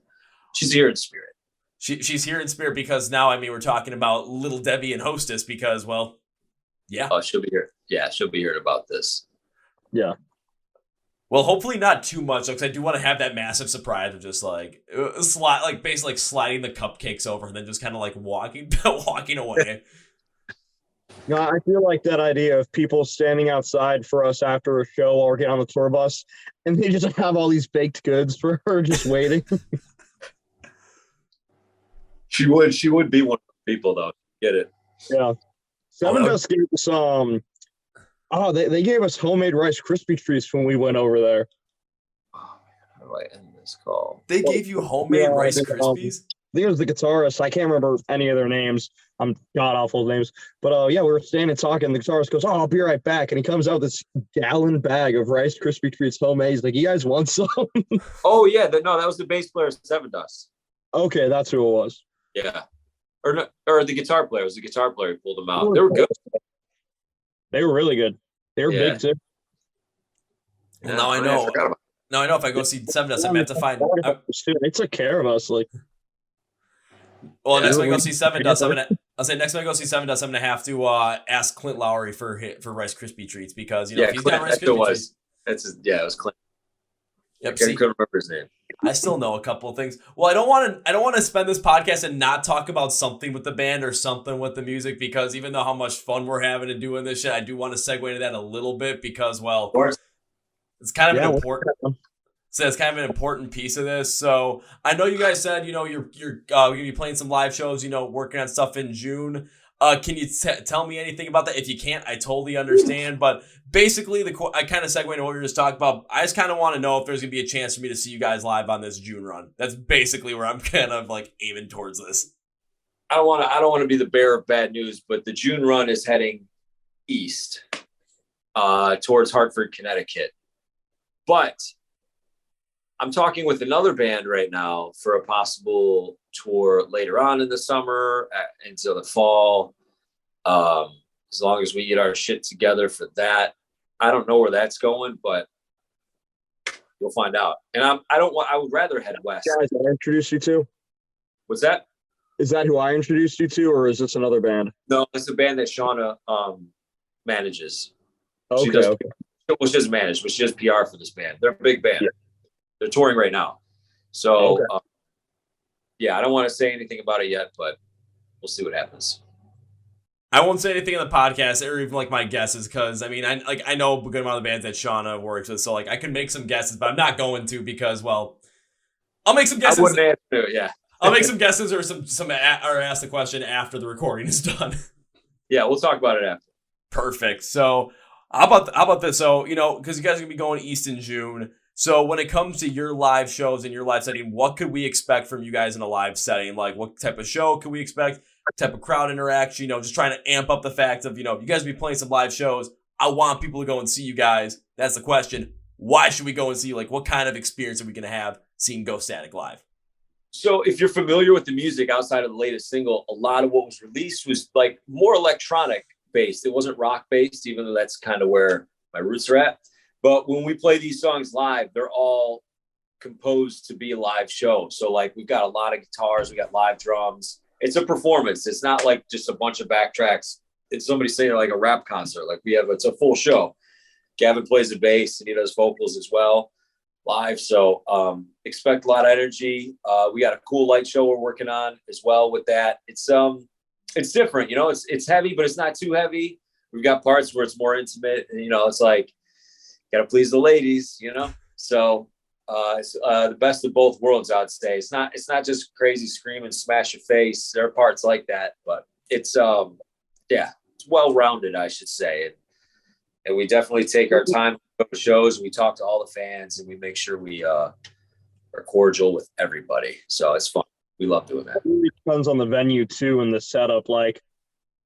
[SPEAKER 3] She's here in spirit.
[SPEAKER 1] She's here in spirit because now, I mean, we're talking about Little Debbie and Hostess because, well, yeah.
[SPEAKER 3] Oh, she'll be here. Yeah, she'll be hearing about this.
[SPEAKER 2] Yeah.
[SPEAKER 1] Well, hopefully not too much, because I do want to have that massive surprise of just like basically sliding the cupcakes over and then just kind of like walking away.
[SPEAKER 2] No, I feel like that idea of people standing outside for us after a show or get on the tour bus, and they just have all these baked goods for her just waiting.
[SPEAKER 3] She would be one of the people though. Get it?
[SPEAKER 2] Yeah. Sevendust gave us they gave us homemade Rice Krispie treats when we went over there.
[SPEAKER 3] Oh man, how do I end this call?
[SPEAKER 1] They gave you homemade Rice Krispies?
[SPEAKER 2] think it was the guitarist. I can't remember any of their names. I'm god awful names. But yeah, we were standing talking. The guitarist goes, "Oh, I'll be right back," and he comes out with this gallon bag of Rice Krispie treats homemade. He's like, "You guys want some?"
[SPEAKER 3] Oh yeah, that was the bass player Sevendust.
[SPEAKER 2] Okay, that's who it was.
[SPEAKER 3] Yeah, or the guitar player. It was the guitar player who pulled them out. They were good.
[SPEAKER 2] They were really good. They were big too.
[SPEAKER 1] Well, now I know. Now I know if I go see Sevendust, I'm gonna have to find.
[SPEAKER 2] They took care of us, like.
[SPEAKER 1] Well, next time I go see Sevendust, next time I go see Sevendust, I'm gonna have to ask Clint Lowry for Rice Krispie treats because if he's got Rice Krispie treats,
[SPEAKER 3] it was Clint.
[SPEAKER 1] Yep,
[SPEAKER 3] I couldn't remember his name.
[SPEAKER 1] I still know a couple of things. Well, I don't want to spend this podcast and not talk about something with the band or something with the music because even though how much fun we're having and doing this shit, I do want to segue into that a little bit because it's kind of an important. So it's kind of an important piece of this. So I know you guys said, you're going to be playing some live shows, working on stuff in June. Can you tell me anything about that? If you can't, I totally understand. But basically, I kind of segue into what we were just talking about. I just kind of want to know if there's going to be a chance for me to see you guys live on this June run. That's basically where I'm kind of like aiming towards this.
[SPEAKER 3] I don't want to be the bearer of bad news, but the June run is heading east towards Hartford, Connecticut. But I'm talking with another band right now for a possible tour later on in the summer into the fall. As long as we get our shit together for that. I don't know where that's going, but you'll find out. And I would rather head west.
[SPEAKER 2] Guys, I introduced you to?
[SPEAKER 3] What's that?
[SPEAKER 2] Is that who I introduced you to, or is this another band?
[SPEAKER 3] No, it's a band that Shauna manages.
[SPEAKER 2] Okay.
[SPEAKER 3] Well, she doesn't manage, but she does PR for this band. They're a big band. Yeah. They're touring right now. So, I don't want to say anything about it yet, but we'll see what happens.
[SPEAKER 1] I won't say anything in the podcast or even like my guesses because I know a good amount of the bands that Shauna works with, so I can make some guesses, but I'm not going to because I'll make some guesses.
[SPEAKER 3] I wouldn't answer it, yeah.
[SPEAKER 1] I'll make some guesses or or ask the question after the recording is done.
[SPEAKER 3] Yeah, we'll talk about it after.
[SPEAKER 1] Perfect. So how about this? So because you guys are gonna be going east in June. So when it comes to your live shows and your live setting, what could we expect from you guys in a live setting? Like what type of show could we expect? What type of crowd interaction? Just trying to amp up the fact of, you guys be playing some live shows. I want people to go and see you guys. That's the question. Why should we go and see, what kind of experience are we going to have seeing Ghostatic live?
[SPEAKER 3] So if you're familiar with the music outside of the latest single, a lot of what was released was more electronic based. It wasn't rock based, even though that's kind of where my roots are at. But when we play these songs live, they're all composed to be a live show. So we've got a lot of guitars, we got live drums. It's a performance. It's not like just a bunch of backtracks. It's somebody saying like a rap concert. It's a full show. Gavin plays the bass and he does vocals as well live. So expect a lot of energy. We got a cool light show we're working on as well with that. It's different, it's heavy, but it's not too heavy. We've got parts where it's more intimate and, it's gotta please the ladies, So it's the best of both worlds, I'd say. It's not just crazy scream and smash your face. There are parts like that, but it's it's well-rounded, I should say. And we definitely take our time to go to shows. We talk to all the fans and we make sure we are cordial with everybody. So it's fun. We love doing that.
[SPEAKER 2] It really depends on the venue too and the setup.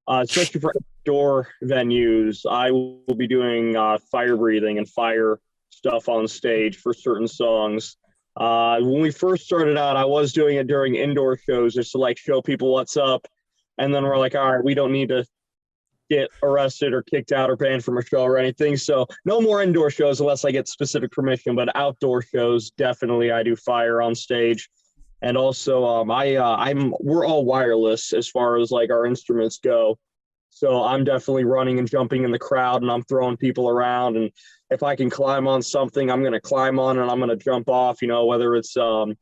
[SPEAKER 2] Especially for outdoor venues, I will be doing fire breathing and fire stuff on stage for certain songs. When we first started out, I was doing it during indoor shows just to show people what's up. And then we're like, all right, we don't need to get arrested or kicked out or banned from a show or anything. So no more indoor shows unless I get specific permission, but outdoor shows, definitely I do fire on stage. And also we're all wireless as far as our instruments go. So I'm definitely running and jumping in the crowd and I'm throwing people around. And if I can climb on something, I'm going to climb on and I'm going to jump off, whether it's some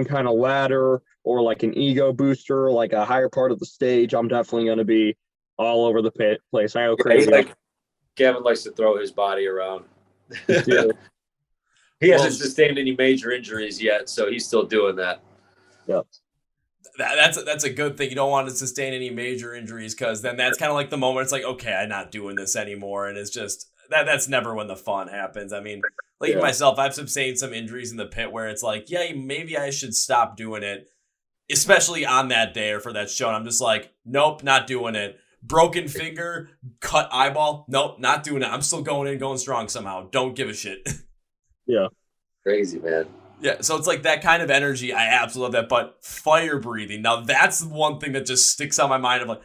[SPEAKER 2] kind of ladder or an ego booster, a higher part of the stage. I'm definitely going to be all over the place. I go crazy.
[SPEAKER 3] Gavin likes to throw his body around.
[SPEAKER 2] Yeah.
[SPEAKER 3] He hasn't sustained any major injuries yet, so he's still doing that.
[SPEAKER 2] Yeah.
[SPEAKER 1] That's a good thing. You don't want to sustain any major injuries because then that's kind of the moment it's okay, I'm not doing this anymore. And it's just that's never when the fun happens. I mean, myself, I've sustained some injuries in the pit where it's maybe I should stop doing it. especially on that day or for that show. And I'm just like, nope, not doing it. Broken finger, cut eyeball. Nope, not doing it. I'm still going strong somehow. Don't give a shit.
[SPEAKER 2] Yeah.
[SPEAKER 3] Crazy, man.
[SPEAKER 1] Yeah, so it's like that kind of energy. I absolutely love that. But fire breathing. Now that's the one thing that just sticks on my mind of like,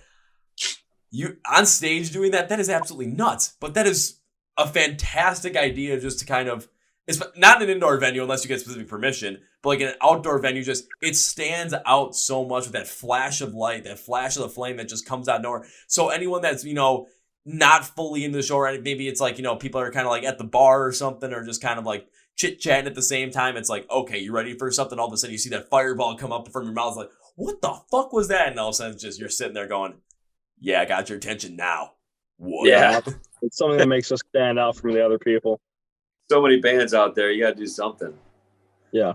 [SPEAKER 1] you on stage doing that is absolutely nuts. But that is a fantastic idea just to kind of, it's not an indoor venue unless you get specific permission, but like in an outdoor venue, just it stands out so much with that flash of light, that flash of the flame that just comes out of nowhere. So anyone that's, not fully into the show, right? Maybe it's like, people are kind of like at the bar or something, or just kind of like chit-chatting at the same time. It's like, okay, you ready for something? All of a sudden you see that fireball come up from your mouth. It's like, what the fuck was that? And all of a sudden it's just, you're sitting there going, yeah, I got your attention now. What?
[SPEAKER 3] Yeah.
[SPEAKER 2] It's something that makes us stand out from the other people.
[SPEAKER 3] So many bands out there. You got to do something.
[SPEAKER 2] Yeah.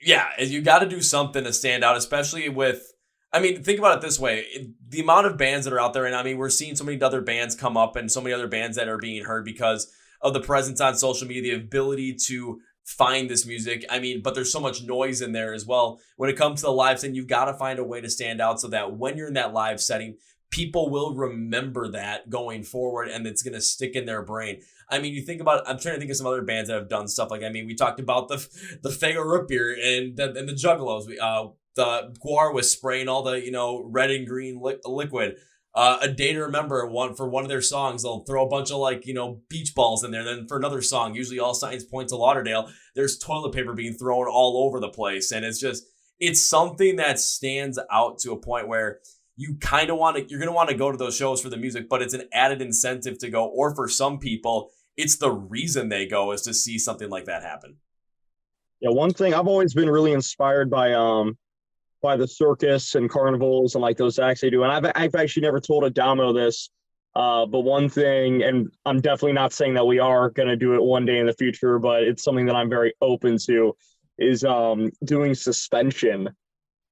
[SPEAKER 1] Yeah, you got to do something to stand out, especially with, think about it this way. The amount of bands that are out there, and we're seeing so many other bands come up and so many other bands that are being heard because of the presence on social media, the ability to find this music. But there's so much noise in there as well. When it comes to the live setting, you've got to find a way to stand out so that when you're in that live setting, people will remember that going forward and it's going to stick in their brain. You think about, I'm trying to think of some other bands that have done stuff like, we talked about the Fago Root Beer and the Juggalos. The Guar was spraying all the, red and green liquid. A Day to Remember, for one of their songs, they'll throw a bunch of beach balls in there. Then for another song, usually All Signs Point to Lauderdale, there's toilet paper being thrown all over the place. And it's something that stands out to a point where you kind of you're going to want to go to those shows for the music, but it's an added incentive to go. Or for some people, it's the reason they go is to see something like that happen.
[SPEAKER 2] Yeah. One thing I've always been really inspired by the circus and carnivals and like those acts they do. And I've actually never told Adamo this, but one thing, and I'm definitely not saying that we are going to do it one day in the future, but it's something that I'm very open to, is doing suspension,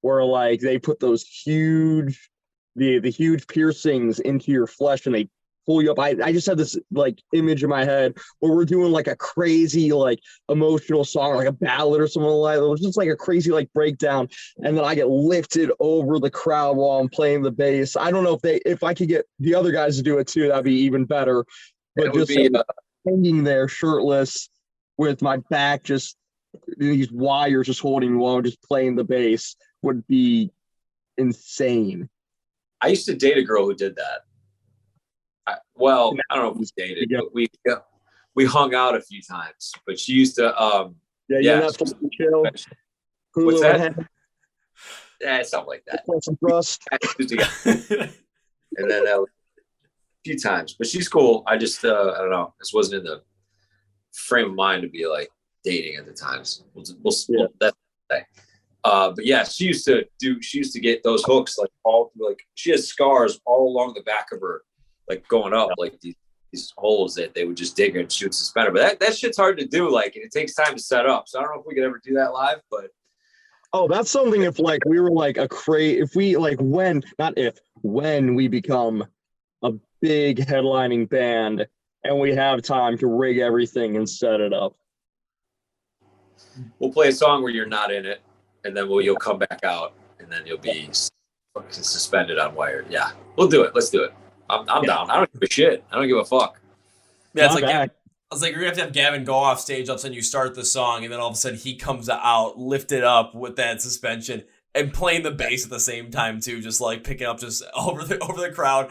[SPEAKER 2] where like they put those huge, the huge piercings into your flesh and they pull you up. I just had this like image in my head where we're doing like a crazy like emotional song, like a ballad or something like that. It was just like a crazy like breakdown, and then I get lifted over the crowd while I'm playing the bass. I don't know if I could get the other guys to do it too, that'd be even better. But just hanging there shirtless with my back, just these wires just holding me while I'm just playing the bass would be insane.
[SPEAKER 3] I used to date a girl who did that. I don't know if we dated, but we hung out a few times. But she used to,
[SPEAKER 2] chill.
[SPEAKER 3] What's that? Yeah, something like that.
[SPEAKER 2] Some thrust.
[SPEAKER 3] And then a few times, but she's cool. I just, I don't know. This wasn't in the frame of mind to be like dating at the times. We'll that's the thing. But yeah, she used to get those hooks she has scars all along the back of her, like going up, like these holes that they would just dig and shoot suspender. But that shit's hard to do. Like, and it takes time to set up. So I don't know if we could ever do that live, but.
[SPEAKER 2] Oh, that's something if like we were like when we become a big headlining band and we have time to rig everything and set it up.
[SPEAKER 3] We'll play a song where you're not in it, and then you'll come back out, and then you'll be suspended on wire. Yeah, we'll do it. Let's do it. I'm down. I don't give a shit. I don't give a fuck.
[SPEAKER 1] Yeah, it's like I was like, you're gonna have Gavin go off stage. All of a sudden, you start the song, and then all of a sudden, he comes out lifted up with that suspension and playing the bass at the same time too, just like picking up just over the crowd.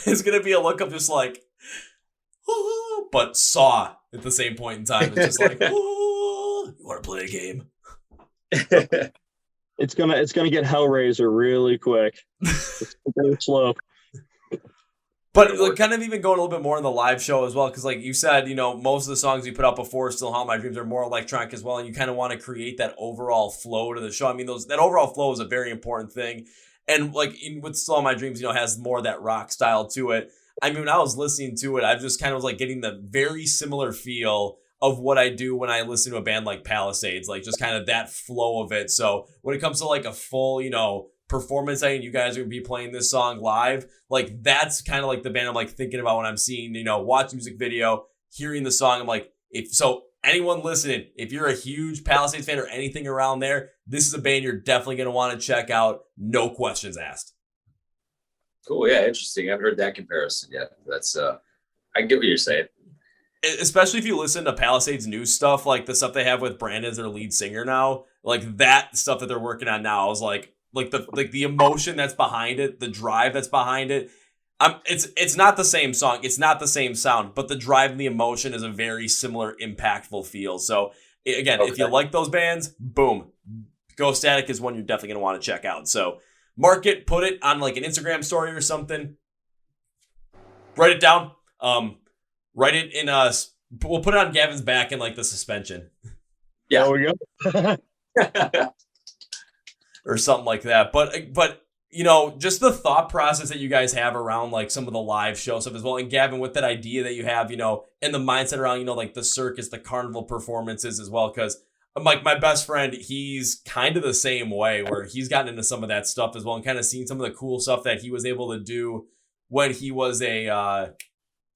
[SPEAKER 1] It's gonna be a look of just like, but Saw at the same point in time. It's just like, you want to play a game?
[SPEAKER 2] It's gonna get Hellraiser really quick. It's very slow.
[SPEAKER 1] But like, kind of even going a little bit more in the live show as well, because like you said, most of the songs you put out before Still Haunt My Dreams are more electronic as well, and you kind of want to create that overall flow to the show. that overall flow is a very important thing, and like with Still Haunt My Dreams, has more of that rock style to it. When I was listening to it, I just kind of was like getting the very similar feel of what I do when I listen to a band like Palisades, like just kind of that flow of it. So when it comes to like a full, performance, and you guys are gonna be playing this song live, like that's kind of like the band I'm like thinking about when I'm seeing, watch music video, hearing the song. I'm like, anyone listening, if you're a huge Palisades fan or anything around there, this is a band you're definitely going to want to check out. No questions asked.
[SPEAKER 3] Cool. Yeah. Interesting. I haven't heard that comparison yet. That's, I get what you're saying.
[SPEAKER 1] Especially if you listen to Palisades' new stuff, like the stuff they have with Brandon as their lead singer now, like that stuff that they're working on now is like the emotion that's behind it, the drive that's behind it. It's not the same song, it's not the same sound, but the drive and the emotion is a very similar, impactful feel. So again, if you like those bands, boom, Ghostatic is one you're definitely gonna want to check out. So mark it, put it on like an Instagram story or something. Write it down. Write it in we'll put it on Gavin's back in like the suspension.
[SPEAKER 3] Yeah.
[SPEAKER 2] There we go.
[SPEAKER 1] Or something like that. But you know, just the thought process that you guys have around like some of the live show stuff as well. And Gavin, with that idea that you have, you know, and the mindset around, you know, like the circus, the carnival performances as well. Cause like my best friend, he's kind of the same way where he's gotten into some of that stuff as well and kind of seen some of the cool stuff that he was able to do when he was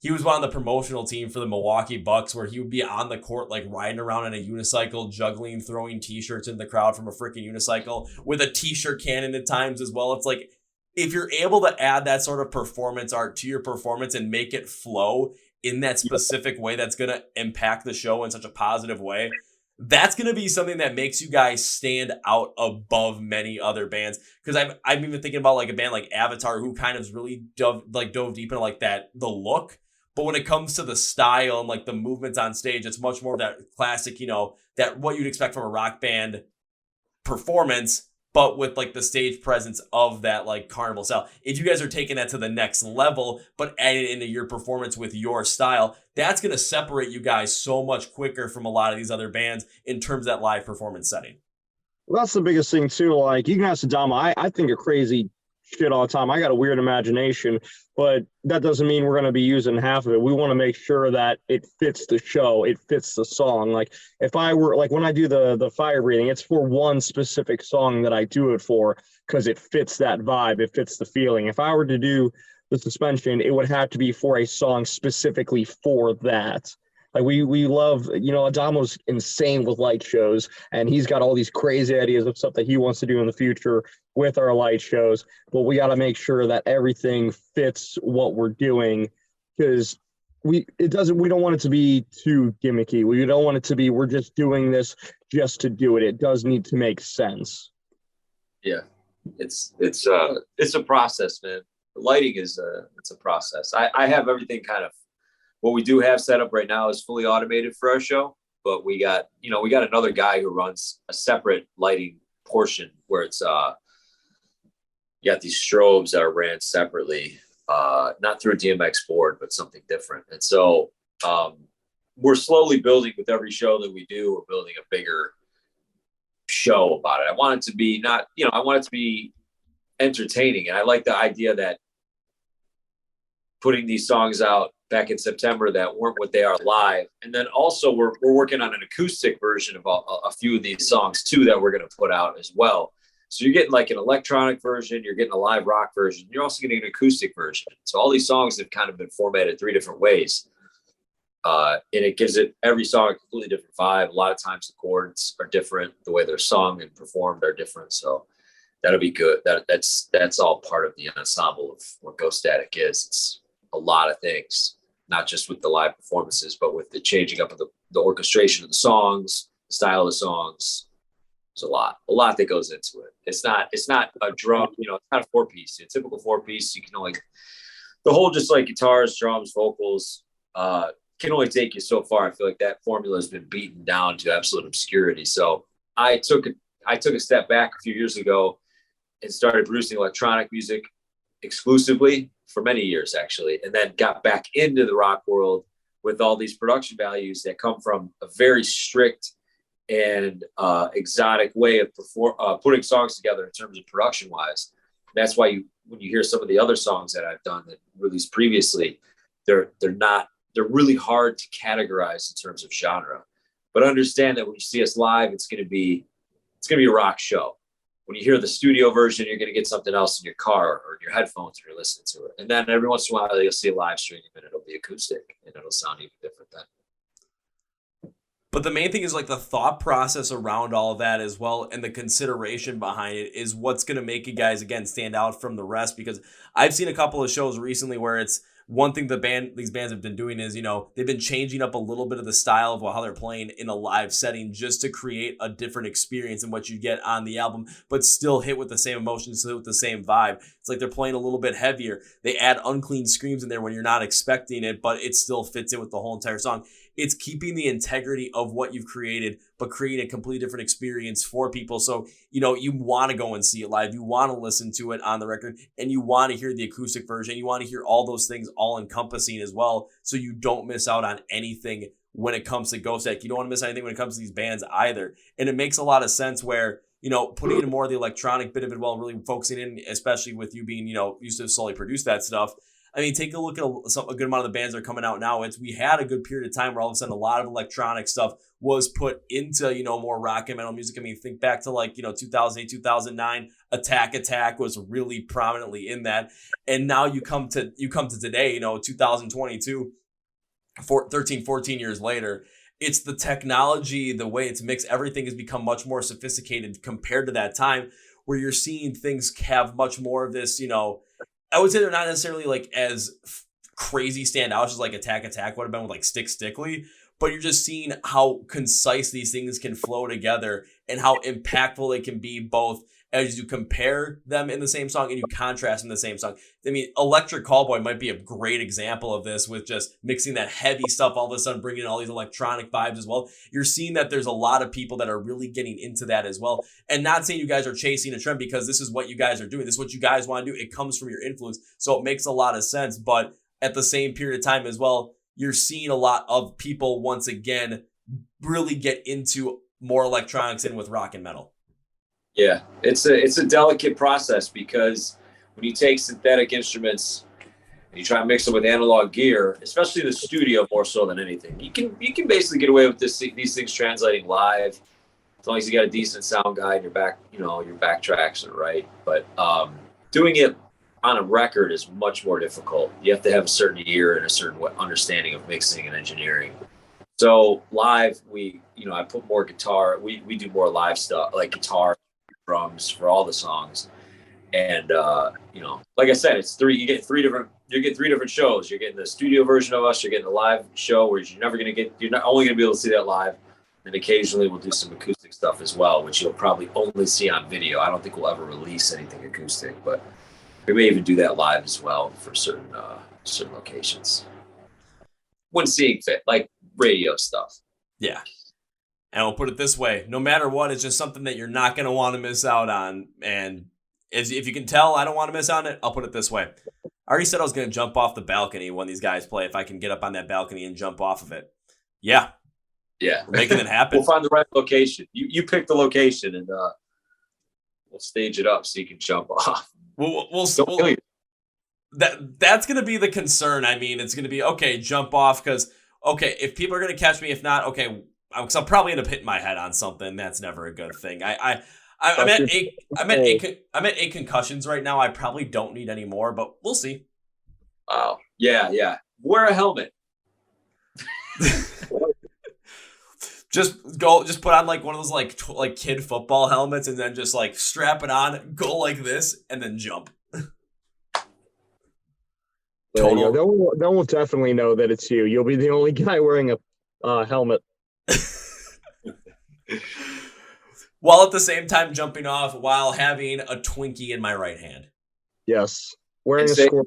[SPEAKER 1] he was on the promotional team for the Milwaukee Bucks, where he would be on the court, like riding around in a unicycle, juggling, throwing t-shirts in the crowd from a freaking unicycle with a t-shirt cannon at times as well. It's like, if you're able to add that sort of performance art to your performance and make it flow in that specific way that's going to impact the show in such a positive way, that's going to be something that makes you guys stand out above many other bands. Because I'm even thinking about like a band like Avatar, who kind of really dove deep into like that, the look. But when it comes to the style and like the movements on stage, it's much more of that classic, you know, that what you'd expect from a rock band performance, but with like the stage presence of that like carnival style. If you guys are taking that to the next level, but add it into your performance with your style, that's going to separate you guys so much quicker from a lot of these other bands in terms of that live performance setting.
[SPEAKER 2] Well, that's the biggest thing too. Like, you can ask Adamo, I think of crazy shit all the time. I got a weird imagination, but that doesn't mean we're going to be using half of it. We want to make sure that it fits the show, it fits the song. Like, if I were like, when I do the fire breathing, it's for one specific song that I do it for, because it fits that vibe, it fits the feeling. If I were to do the suspension, it would have to be for a song specifically for that. Like, we love, you know, Adamo's insane with light shows, and he's got all these crazy ideas of stuff that he wants to do in the future with our light shows. But we got to make sure that everything fits what we're doing, because we don't want it to be too gimmicky. We don't want it to be, we're just doing this just to do it. It does need to make sense.
[SPEAKER 3] Yeah, it's a process, man. Lighting is it's a process. I have everything kind of. What we do have set up right now is fully automated for our show, but we got another guy who runs a separate lighting portion where it's you got these strobes that are ran separately, not through a DMX board, but something different. And so we're slowly building with every show that we do. We're building a bigger show about it. I want it to be I want it to be entertaining. And I like the idea that putting these songs out back in September that weren't what they are live. And then also we're working on an acoustic version of a few of these songs too, that we're going to put out as well. So you're getting like an electronic version, you're getting a live rock version, you're also getting an acoustic version. So all these songs have kind of been formatted 3 different ways. And it gives every song a completely different vibe. A lot of times the chords are different. The way they're sung and performed are different. So that'll be good. That's all part of the ensemble of what Ghostatic is. It's a lot of things, not just with the live performances, but with the changing up of the orchestration of the songs, the style of the songs. There's a lot that goes into it. It's not a drum, it's not a 4-piece. A typical 4-piece, you can only, the whole just like guitars, drums, vocals, can only take you so far. I feel like that formula has been beaten down to absolute obscurity. So I took a step back a few years ago and started producing electronic music exclusively for many years, actually, and then got back into the rock world with all these production values that come from a very strict and exotic way of putting songs together in terms of production wise. That's why when you hear some of the other songs that I've done that released previously, they're really hard to categorize in terms of genre. But understand that when you see us live, it's going to be a rock show. When you hear the studio version, you're going to get something else in your car or in your headphones when you're listening to it. And then every once in a while, you'll see a live stream and it'll be acoustic and it'll sound even different then.
[SPEAKER 1] But the main thing is like the thought process around all of that as well, and the consideration behind it is what's going to make you guys again stand out from the rest. Because I've seen a couple of shows recently where it's one thing these bands have been doing is, they've been changing up a little bit of the style of how they're playing in a live setting just to create a different experience than what you get on the album, but still hit with the same emotions, still with the same vibe. It's like they're playing a little bit heavier. They add unclean screams in there when you're not expecting it, but it still fits in with the whole entire song. It's keeping the integrity of what you've created, but creating a completely different experience for people. So, you want to go and see it live. You want to listen to it on the record, and you want to hear the acoustic version. You want to hear all those things all encompassing as well, so you don't miss out on anything when it comes to Ghostatic. You don't want to miss anything when it comes to these bands either. And it makes a lot of sense where, putting in more of the electronic bit of it while really focusing in, especially with you being, used to solely produce that stuff. I mean, take a look at a good amount of the bands that are coming out now. We had a good period of time where all of a sudden a lot of electronic stuff was put into, more rock and metal music. I mean, think back to 2008, 2009, Attack was really prominently in that. And now you come to today, 2022, 13, 14 years later. It's the technology, the way it's mixed, everything has become much more sophisticated compared to that time where you're seeing things have much more of this, I would say they're not necessarily as crazy standouts as Attack would have been with Stickly, but you're just seeing how concise these things can flow together and how impactful they can be both as you compare them in the same song and you contrast in the same song. I mean, Electric Callboy might be a great example of this with just mixing that heavy stuff, all of a sudden bringing in all these electronic vibes as well. You're seeing that there's a lot of people that are really getting into that as well. And not saying you guys are chasing a trend because this is what you guys are doing. This is what you guys want to do. It comes from your influence. So it makes a lot of sense. But at the same period of time as well, you're seeing a lot of people once again really get into more electronics in with rock and metal.
[SPEAKER 3] Yeah, it's a delicate process because when you take synthetic instruments and you try to mix them with analog gear, especially in the studio more so than anything, you can basically get away with these things translating live as long as you got a decent sound guy and your backtracks are right. But doing it on a record is much more difficult. You have to have a certain ear and a certain understanding of mixing and engineering. So live, I put more guitar. We do more live stuff like guitar, drums for all the songs, and like I said, it's you get three different shows. You're getting the studio version of us, you're getting the live show where you're not only going to be able to see that live, and occasionally we'll do some acoustic stuff as well, which you'll probably only see on video. I don't think we'll ever release anything acoustic, but we may even do that live as well for certain locations when seeing fit, like radio stuff.
[SPEAKER 1] Yeah. And I'll put it this way, no matter what, it's just something that you're not going to want to miss out on. And if you can tell I don't want to miss out on it, I'll put it this way. I already said I was going to jump off the balcony when these guys play, if I can get up on that balcony and jump off of it. Yeah.
[SPEAKER 3] Yeah.
[SPEAKER 1] We're making it happen.
[SPEAKER 3] We'll find the right location. You pick the location and we'll stage it up so you can jump off.
[SPEAKER 1] That's going to be the concern. I mean, it's going to be, okay, jump off because, okay, if people are going to catch me, if not, okay, because I'm probably going to hit my head on something. That's never a good thing. I'm at 8 concussions right now. I probably don't need any more, but we'll see.
[SPEAKER 3] Wow. Yeah. Wear a helmet.
[SPEAKER 1] Just put on one of those like kid football helmets and then just strap it on, go like this, and then jump.
[SPEAKER 2] Total. No one will definitely know that it's you. You'll be the only guy wearing a helmet.
[SPEAKER 1] While at the same time jumping off while having a Twinkie in my right hand.
[SPEAKER 2] Yes. Wearing a squirrel.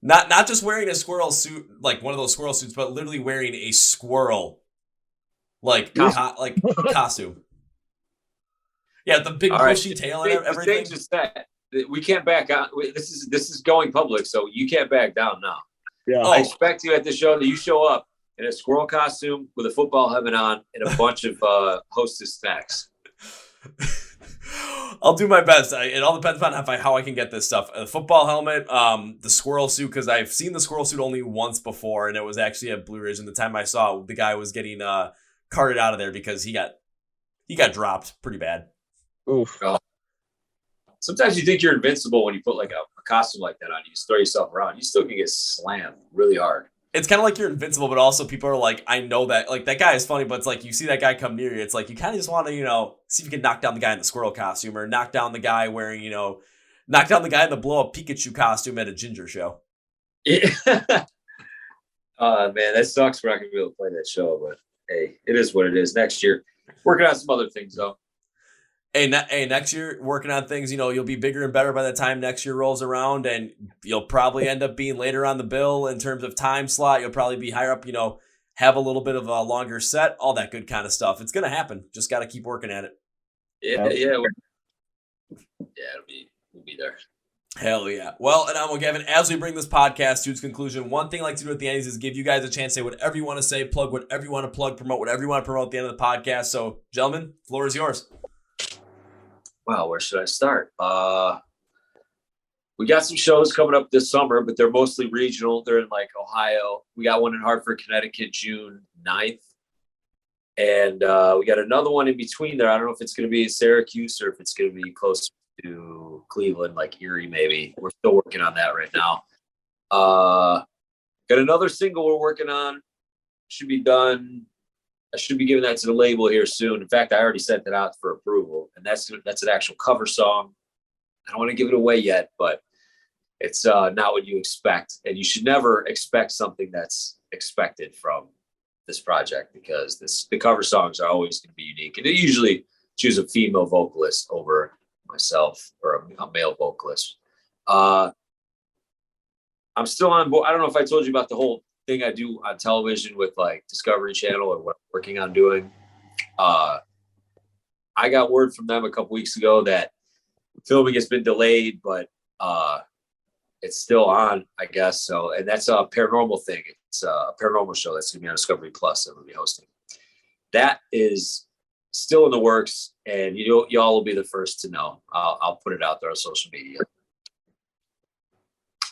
[SPEAKER 1] Not just wearing a squirrel suit, like one of those squirrel suits, but literally wearing a squirrel costume. Yeah, the big bushy tail and everything.
[SPEAKER 3] We can't back out. This is going public, so you can't back down now.
[SPEAKER 2] Yeah.
[SPEAKER 3] I expect you at the show that you show up in a squirrel costume with a football helmet on and a bunch of Hostess snacks.
[SPEAKER 1] I'll do my best. It all depends on how I can get this stuff. A football helmet, the squirrel suit, because I've seen the squirrel suit only once before, and it was actually at Blue Ridge. And the time I saw it, the guy was getting carted out of there because he got dropped pretty bad.
[SPEAKER 2] Oof.
[SPEAKER 3] Oh. Sometimes you think you're invincible when you put a costume like that on. You just throw yourself around. You still can get slammed really hard.
[SPEAKER 1] it's kind of like you're invincible, but also people are like, I know that, like, that guy is funny, but it's like you see that guy come near you. It's like you kind of just want to, see if you can knock down the guy in the squirrel costume or knock down the guy wearing, knock down the guy in the blow up Pikachu costume at a ginger show.
[SPEAKER 3] Yeah. Man, that sucks. We're not going to be able to play that show, but hey, it is what it is. Next year, working on some other things, though.
[SPEAKER 1] Hey, next year, working on things, you'll be bigger and better by the time next year rolls around, and you'll probably end up being later on the bill in terms of time slot. You'll probably be higher up, have a little bit of a longer set, all that good kind of stuff. It's going to happen. Just got to keep working at it.
[SPEAKER 3] Yeah. We'll be there.
[SPEAKER 1] Hell yeah. Well, Adamo and Gavin, as we bring this podcast to its conclusion, one thing I like to do at the end is give you guys a chance to say whatever you want to say, plug whatever you want to plug, promote whatever you want to promote at the end of the podcast. So, gentlemen, floor is yours.
[SPEAKER 3] Wow, where should I start? We got some shows coming up this summer, but they're mostly regional. They're in like Ohio. We got one in Hartford, Connecticut, June 9th. And we got another one in between there. I don't know if it's going to be in Syracuse or if it's going to be close to Cleveland, like Erie, maybe. We're still working on that right now. Got another single we're working on. Should be done. I should be giving that to the label here soon. In fact, I already sent it out for approval, and that's an actual cover song. I don't want to give it away yet, but it's not what you expect, and you should never expect something that's expected from this project, because the cover songs are always going to be unique, and they usually choose a female vocalist over myself or a male vocalist. I'm still on board. I don't know if I told you about the whole thing I do on television with like Discovery Channel or what I'm working on doing. I got word from them a couple weeks ago that filming has been delayed, but it's still on, I guess. So, and that's a paranormal thing. It's a paranormal show that's going to be on Discovery Plus that we'll be hosting. That is still in the works, and y'all will be the first to know. I'll put it out there on social media.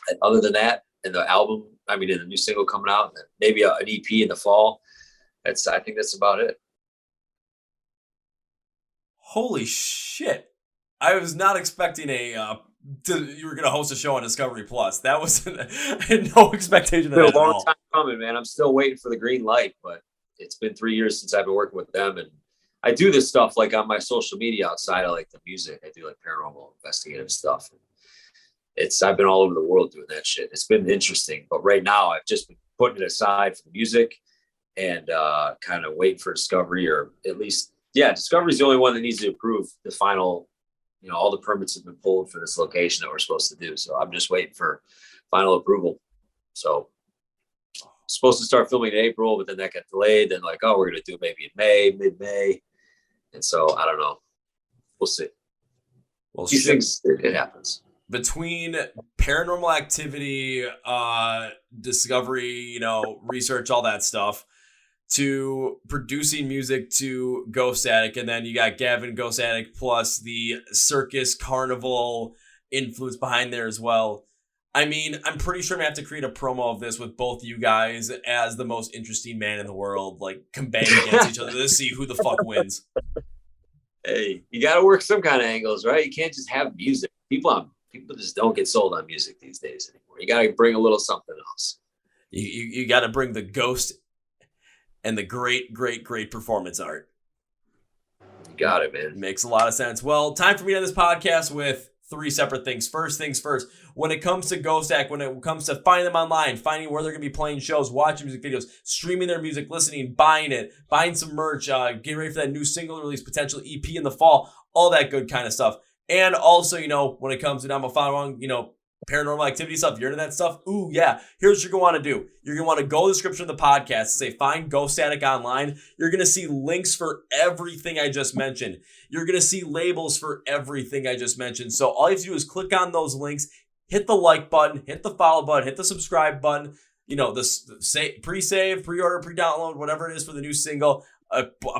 [SPEAKER 3] And other than that, and the album, in the new single coming out, and maybe an EP in the fall. I think that's about it.
[SPEAKER 1] Holy shit! I was not expecting you were going to host a show on Discovery Plus. That was I had no expectation of that.
[SPEAKER 3] It's been a long time coming, man. I'm still waiting for the green light, but it's been 3 years since I've been working with them, and I do this stuff like on my social media outside of like the music. I do like paranormal investigative stuff. I've been all over the world doing that shit. It's been interesting, but right now I've just been putting it aside for the music and kind of waiting for Discovery, or at least, Discovery's the only one that needs to approve the final, all the permits have been pulled for this location that we're supposed to do. So I'm just waiting for final approval. So supposed to start filming in April, but then that got delayed. Then like, we're going to do it maybe in May, mid-May. And so I don't know. We'll see. Well, these things, it happens.
[SPEAKER 1] Between Paranormal Activity, Discovery, research, all that stuff, to producing music to Ghostatic, and then you got Gavin Ghostatic plus the Circus Carnival influence behind there as well. I'm pretty sure I'm going to have to create a promo of this with both you guys as the most interesting man in the world, like combating against each other to see who the fuck wins.
[SPEAKER 3] Hey, you got to work some kind of angles, right? You can't just have music. People just don't get sold on music these days anymore. You got to bring a little something else.
[SPEAKER 1] You got to bring the ghost and the great, great, great performance art.
[SPEAKER 3] You got it, man.
[SPEAKER 1] Makes a lot of sense. Well, time for me to end this podcast with 3 separate things. First things first, when it comes to Ghostatic, when it comes to finding them online, finding where they're going to be playing shows, watching music videos, streaming their music, listening, buying it, buying some merch, getting ready for that new single release, potential EP in the fall, all that good kind of stuff. And also, when it comes to Adamo following, Paranormal Activity stuff, if you're into that stuff, here's what you're going to want to do. You're going to want to go to the description of the podcast, say find Ghostatic online. You're going to see links for everything I just mentioned. You're going to see labels for everything I just mentioned. So all you have to do is click on those links, hit the like button, hit the follow button, hit the subscribe button, the pre-save, pre-order, pre-download, whatever it is for the new single.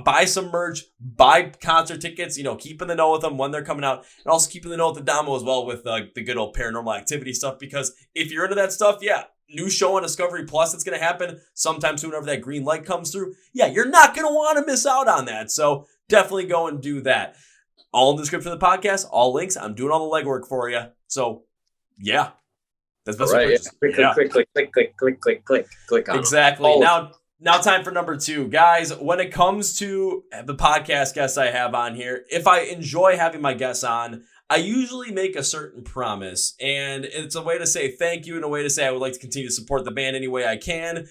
[SPEAKER 1] Buy some merch, buy concert tickets, keep in the know with them when they're coming out, and also keep in the know with Adamo as well with the good old Paranormal Activity stuff, because if you're into that stuff, new show on Discovery Plus that's going to happen sometime soon whenever that green light comes through. You're not going to want to miss out on that. So definitely go and do that. All in the description of the podcast, all links. I'm doing all the legwork for you. So, That's
[SPEAKER 3] All
[SPEAKER 1] best
[SPEAKER 3] right.
[SPEAKER 1] purchase.
[SPEAKER 3] Click, click on
[SPEAKER 1] Exactly.
[SPEAKER 3] them.
[SPEAKER 1] Now time for number 2. Guys, when it comes to the podcast guests I have on here, if I enjoy having my guests on, I usually make a certain promise, and it's a way to say thank you and a way to say I would like to continue to support the band any way I can.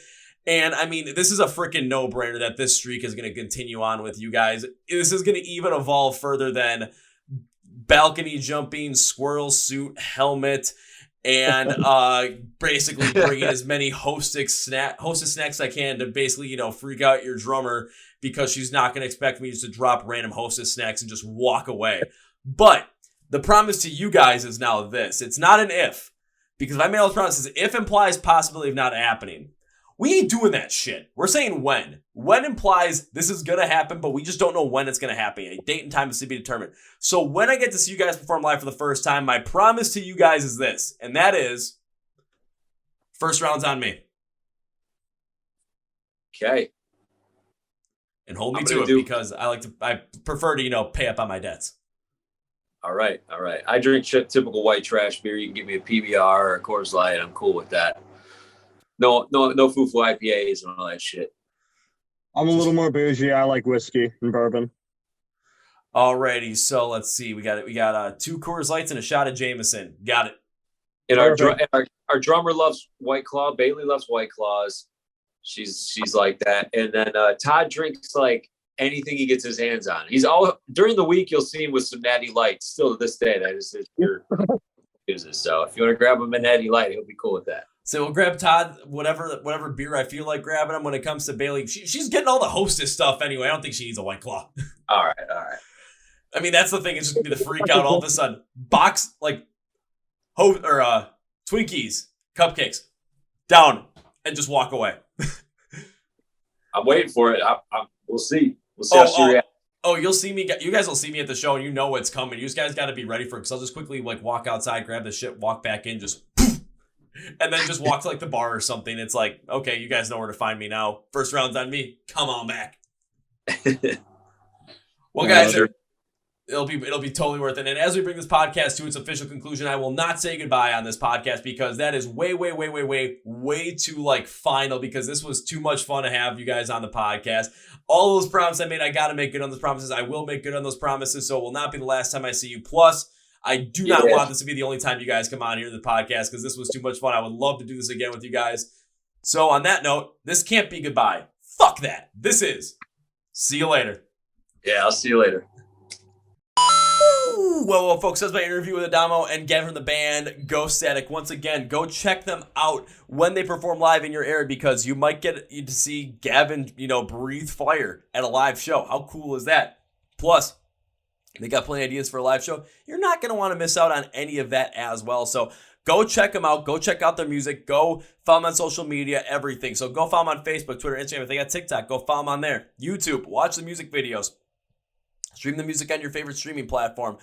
[SPEAKER 1] And I mean, this is a freaking no-brainer that this streak is going to continue on with you guys. This is going to even evolve further than balcony jumping, squirrel suit, helmet, and basically bringing as many hostess snacks as I can to basically, freak out your drummer because she's not going to expect me just to drop random hostess snacks and just walk away. But the promise to you guys is now this. It's not an if, because if I made all those promises, if implies possibility of not happening. We ain't doing that shit. We're saying when. When implies this is going to happen, but we just don't know when it's going to happen. A date and time is to be determined. So when I get to see you guys perform live for the first time, my promise to you guys is this, and that is first round's on me.
[SPEAKER 3] Okay.
[SPEAKER 1] And hold me to it because I prefer to, pay up on my debts.
[SPEAKER 3] All right. I drink typical white trash beer. You can give me a PBR or a Coors Light. I'm cool with that. No foo-foo IPAs and all that shit.
[SPEAKER 2] I'm a little more bougie. I like whiskey and bourbon.
[SPEAKER 1] Alrighty, so let's see. We got 2 Coors Lights and a shot of Jameson. Got it.
[SPEAKER 3] And our drummer loves White Claw. Bailee loves White Claws. She's like that. And then Todd drinks like anything he gets his hands on. During the week you'll see him with some Natty Lights. Still to this day, that is his beer uses. So if you want to grab him a Natty Light, he'll be cool with that.
[SPEAKER 1] So we'll grab Todd whatever beer I feel like grabbing him. When it comes to Bailee, she's getting all the hostess stuff anyway. I don't think she needs a White Claw.
[SPEAKER 3] All right.
[SPEAKER 1] I mean, that's the thing. It's just gonna be the freak out all of a sudden. Box Twinkies, cupcakes, down, and just walk away.
[SPEAKER 3] I'm waiting for it. We'll see. We'll see how she reacts.
[SPEAKER 1] Oh, you'll see me. You guys will see me at the show, and you know what's coming. You guys got to be ready for it. Because I'll just quickly walk outside, grab the shit, walk back in, just poof, and then just walk to the bar or something. It's like, okay, you guys know where to find me now. First round's on me. Come on back. Well, guys, it'll be totally worth it. And as we bring this podcast to its official conclusion, I will not say goodbye on this podcast because that is way too final, because this was too much fun to have you guys on the podcast. All those promises I made, I got to make good on those promises. I will make good on those promises, so it will not be the last time I see you. Plus, I do not want this to be the only time you guys come on here to the podcast because this was too much fun. I would love to do this again with you guys. So on that note, this can't be goodbye. Fuck that. This is see you later.
[SPEAKER 3] Yeah, I'll see you later.
[SPEAKER 1] Well, folks, that's my interview with Adamo and Gavin from the band Ghostatic. Once again, go check them out when they perform live in your area because you might get to see Gavin, breathe fire at a live show. How cool is that? Plus, they got plenty of ideas for a live show. You're not going to want to miss out on any of that as well. So go check them out. Go check out their music. Go follow them on social media, everything. So go follow them on Facebook, Twitter, Instagram. If they got TikTok, go follow them on there. YouTube, watch the music videos. Stream the music on your favorite streaming platform.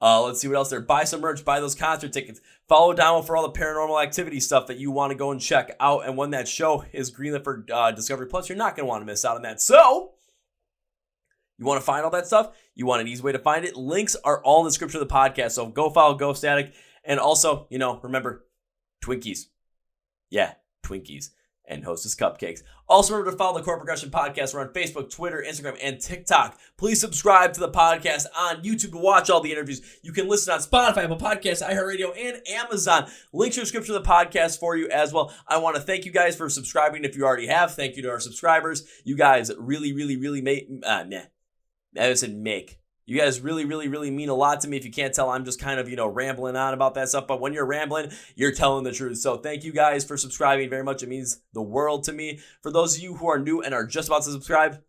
[SPEAKER 1] Let's see what else there. Buy some merch. Buy those concert tickets. Follow Adamo for all the paranormal activity stuff that you want to go and check out. And when that show is greenlit for Discovery Plus, you're not going to want to miss out on that. So, you want to find all that stuff? You want an easy way to find it? Links are all in the description of the podcast. So, go follow Ghostatic. And also, remember, Twinkies. Yeah, Twinkies. And Hostess Cupcakes. Also remember to follow the Chord Progression Podcast. We're on Facebook, Twitter, Instagram, and TikTok. Please subscribe to the podcast on YouTube to watch all the interviews. You can listen on Spotify, Apple Podcasts, iHeartRadio, and Amazon. Links to the description of the podcast for you as well. I want to thank you guys for subscribing if you already have. Thank you to our subscribers. You guys really You guys really mean a lot to me. If you can't tell, I'm just kind of, rambling on about that stuff. But when you're rambling, you're telling the truth. So thank you guys for subscribing very much. It means the world to me. For those of you who are new and are just about to subscribe,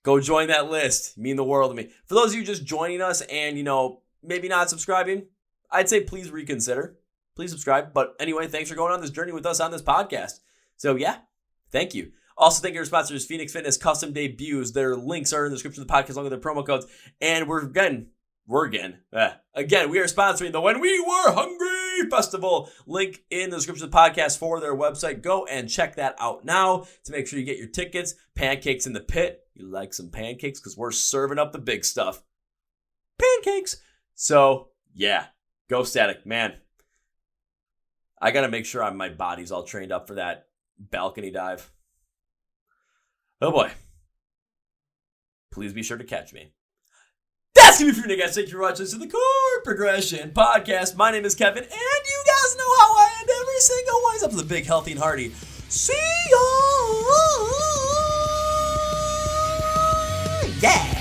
[SPEAKER 1] go join that list. Mean the world to me. For those of you just joining us and, maybe not subscribing, I'd say please reconsider. Please subscribe. But anyway, thanks for going on this journey with us on this podcast. So yeah, thank you. Also, thank you to our sponsors, Phoenix Fitness Custom Debuts. Their links are in the description of the podcast along with their promo codes. And we are sponsoring the When We Were Hungry Festival. Link in the description of the podcast for their website. Go and check that out now to make sure you get your tickets. Pancakes in the Pit. You like some pancakes? Because we're serving up the big stuff. Pancakes. So, yeah. Ghostatic, man. I got to make sure my body's all trained up for that balcony dive. Oh boy. Please be sure to catch me. That's going to be for you guys. Thank you for watching the Chord Progression Podcast. My name is Kevin, and you guys know how I end every single one. It's up to the big, healthy, and hearty. See ya! Yeah!